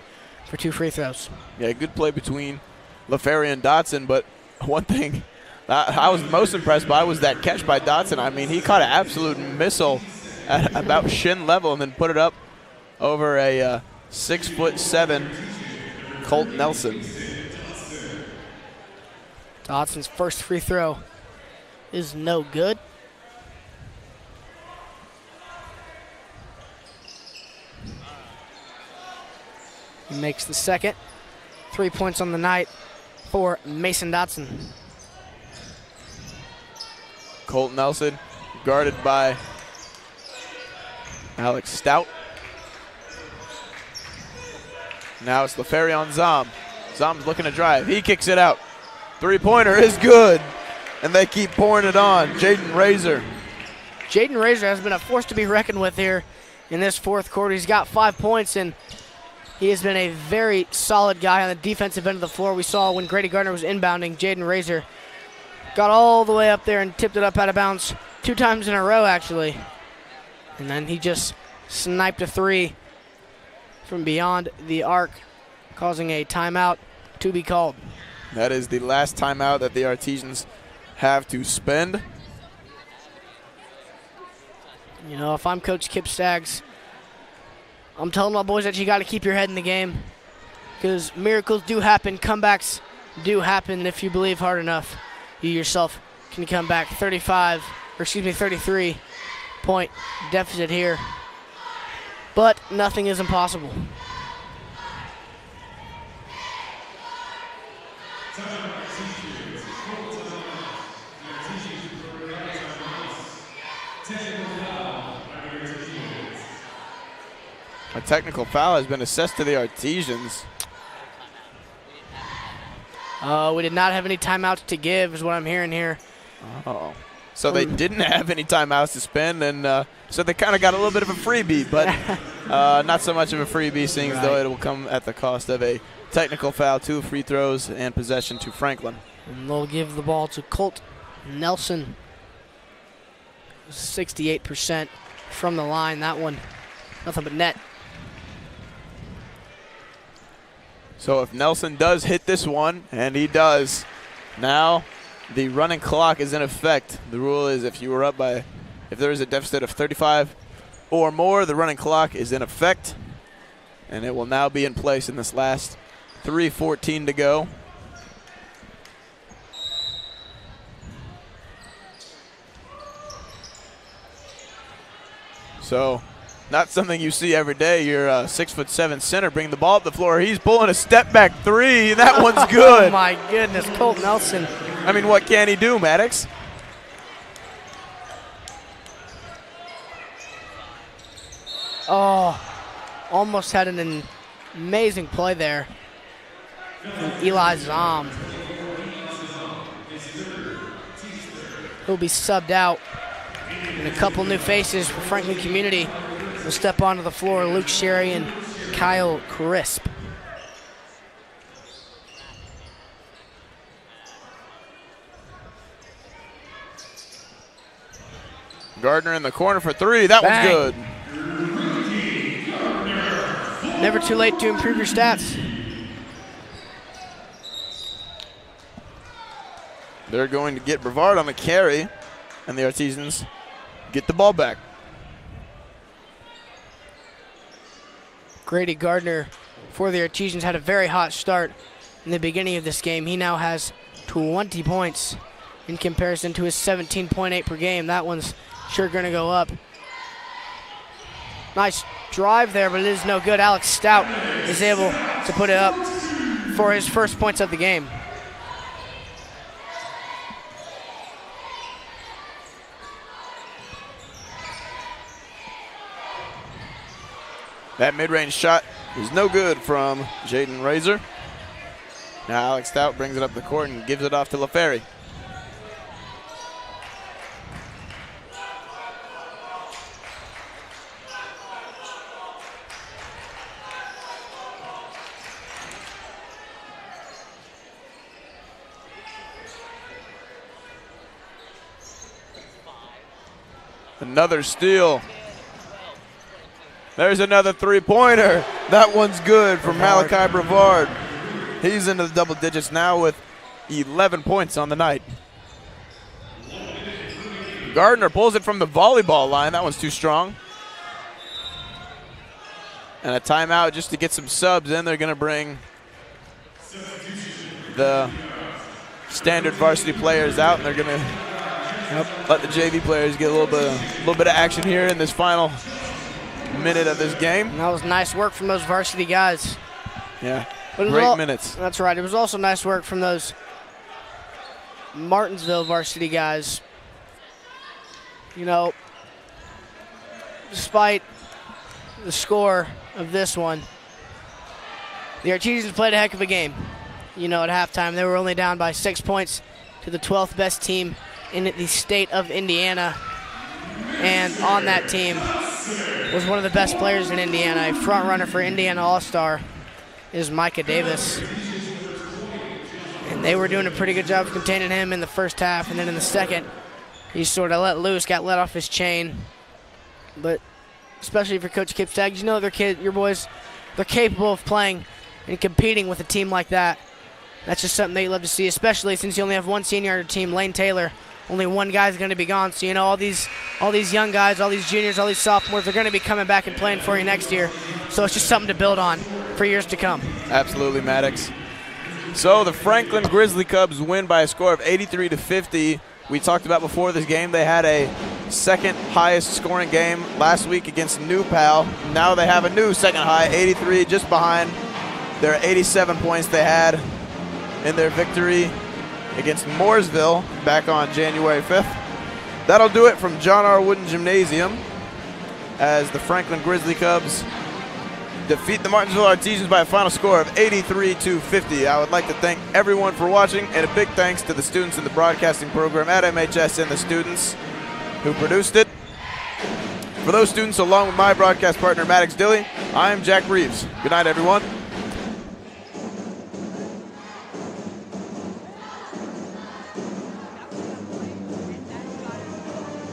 for 2 free throws. Yeah, good play between LaFerry and Dotson, but one thing I was most impressed by was that catch by Dotson. I mean, he caught an absolute missile at about shin level and then put it up over a 6'7" Colt Nelson. Dotson's first free throw is no good. He makes the second. 3 points on the night for Mason Dotson. Colt Nelson guarded by Alex Stout. Now it's LaFerry on Zom. Zom's looking to drive. He kicks it out. Three-pointer is good, and they keep pouring it on. Jaden Razor. Jaden Razor has been a force to be reckoned with here in this fourth quarter. He's got 5 points, and he has been a very solid guy on the defensive end of the floor. We saw when Grady Gardner was inbounding, Jaden Razor got all the way up there and tipped it up out of bounds 2 times in a row, actually. And then he just sniped a three from beyond the arc, causing a timeout to be called. That is the last timeout that the Artesians have to spend. You know, if I'm Coach Kip Staggs, I'm telling my boys that you got to keep your head in the game, because miracles do happen, comebacks do happen if you believe hard enough. You yourself can come back 33-point deficit here. But nothing is impossible. A technical foul has been assessed to the Artesians. We did not have any timeouts to give, is what I'm hearing here. Oh. So they didn't have any timeouts to spend, and so they kind of got a little bit of a freebie, but not so much of a freebie, seeing as though it will come at the cost of a technical foul, 2 free throws, and possession to Franklin. And they'll give the ball to Colt Nelson. 68% from the line. That one, nothing but net. So if Nelson does hit this one, and he does, now the running clock is in effect. The rule is if there is a deficit of 35 or more, the running clock is in effect, and it will now be in place in this last 3:14 to go. So not something you see every day. Your 6'7" center bring the ball up the floor. He's pulling a step back three. That one's good. Oh my goodness, Colt Nelson. I mean, what can he do, Maddox? Oh, almost had an amazing play there from Eli Zom. He'll be subbed out. And a couple new faces for Franklin Community will step onto the floor. Luke Sherry and Kyle Crisp. Gardner in the corner for three. That Bang. one's good. Never too late to improve your stats. They're going to get Brevard on the carry, and the Artesians get the ball back. Grady Gardner for the Artesians had a very hot start in the beginning of this game. He now has 20 points in comparison to his 17.8 per game. That one's sure going to go up. Nice drive there, but it is no good. Alex Stout is able to put it up for his first points of the game. That mid-range shot is no good from Jaden Razor. Now Alex Stout brings it up the court and gives it off to LaFerry. Another steal. There's another three-pointer. That one's good for Malachi Brevard. He's into the double digits now with 11 points on the night. Gardner pulls it from the volleyball line. That one's too strong. And a timeout just to get some subs in. They're going to bring the standard varsity players out, and they're going to let the JV players get a little bit of action here in this final minute of this game. And that was nice work from those varsity guys. Yeah, great minutes. That's right. It was also nice work from those Martinsville varsity guys. You know, despite the score of this one, the Artesians played a heck of a game. You know, at halftime, they were only down by 6 points to the 12th best team in the state of Indiana. And on that team was one of the best players in Indiana. A front runner for Indiana All-Star is Micah Davis. And they were doing a pretty good job of containing him in the first half, and then in the second, he sort of let loose, got let off his chain. But especially for Coach Kip Staggs, you know your boys, they're capable of playing and competing with a team like that. That's just something that you love to see, especially since you only have one senior on your team, Lane Taylor. Only one guy's going to be gone, so you know all these young guys, all these juniors, all these sophomores, they're going to be coming back and playing for you next year. So it's just something to build on for years to come. Absolutely, Maddox. So the Franklin Grizzly Cubs win by a score of 83-50. We talked about before this game, they had a second highest scoring game last week against New Pal. Now they have a new second high, 83, just behind their 87 points they had in their victory against Mooresville back on January 5th. That'll do it from John R. Wooden Gymnasium as the Franklin Grizzly Cubs defeat the Martinsville Artesians by a final score of 83-50. I would like to thank everyone for watching, and a big thanks to the students in the broadcasting program at MHS and the students who produced it. For those students, along with my broadcast partner, Maddox Dilley, I'm Jack Reeves. Good night, everyone.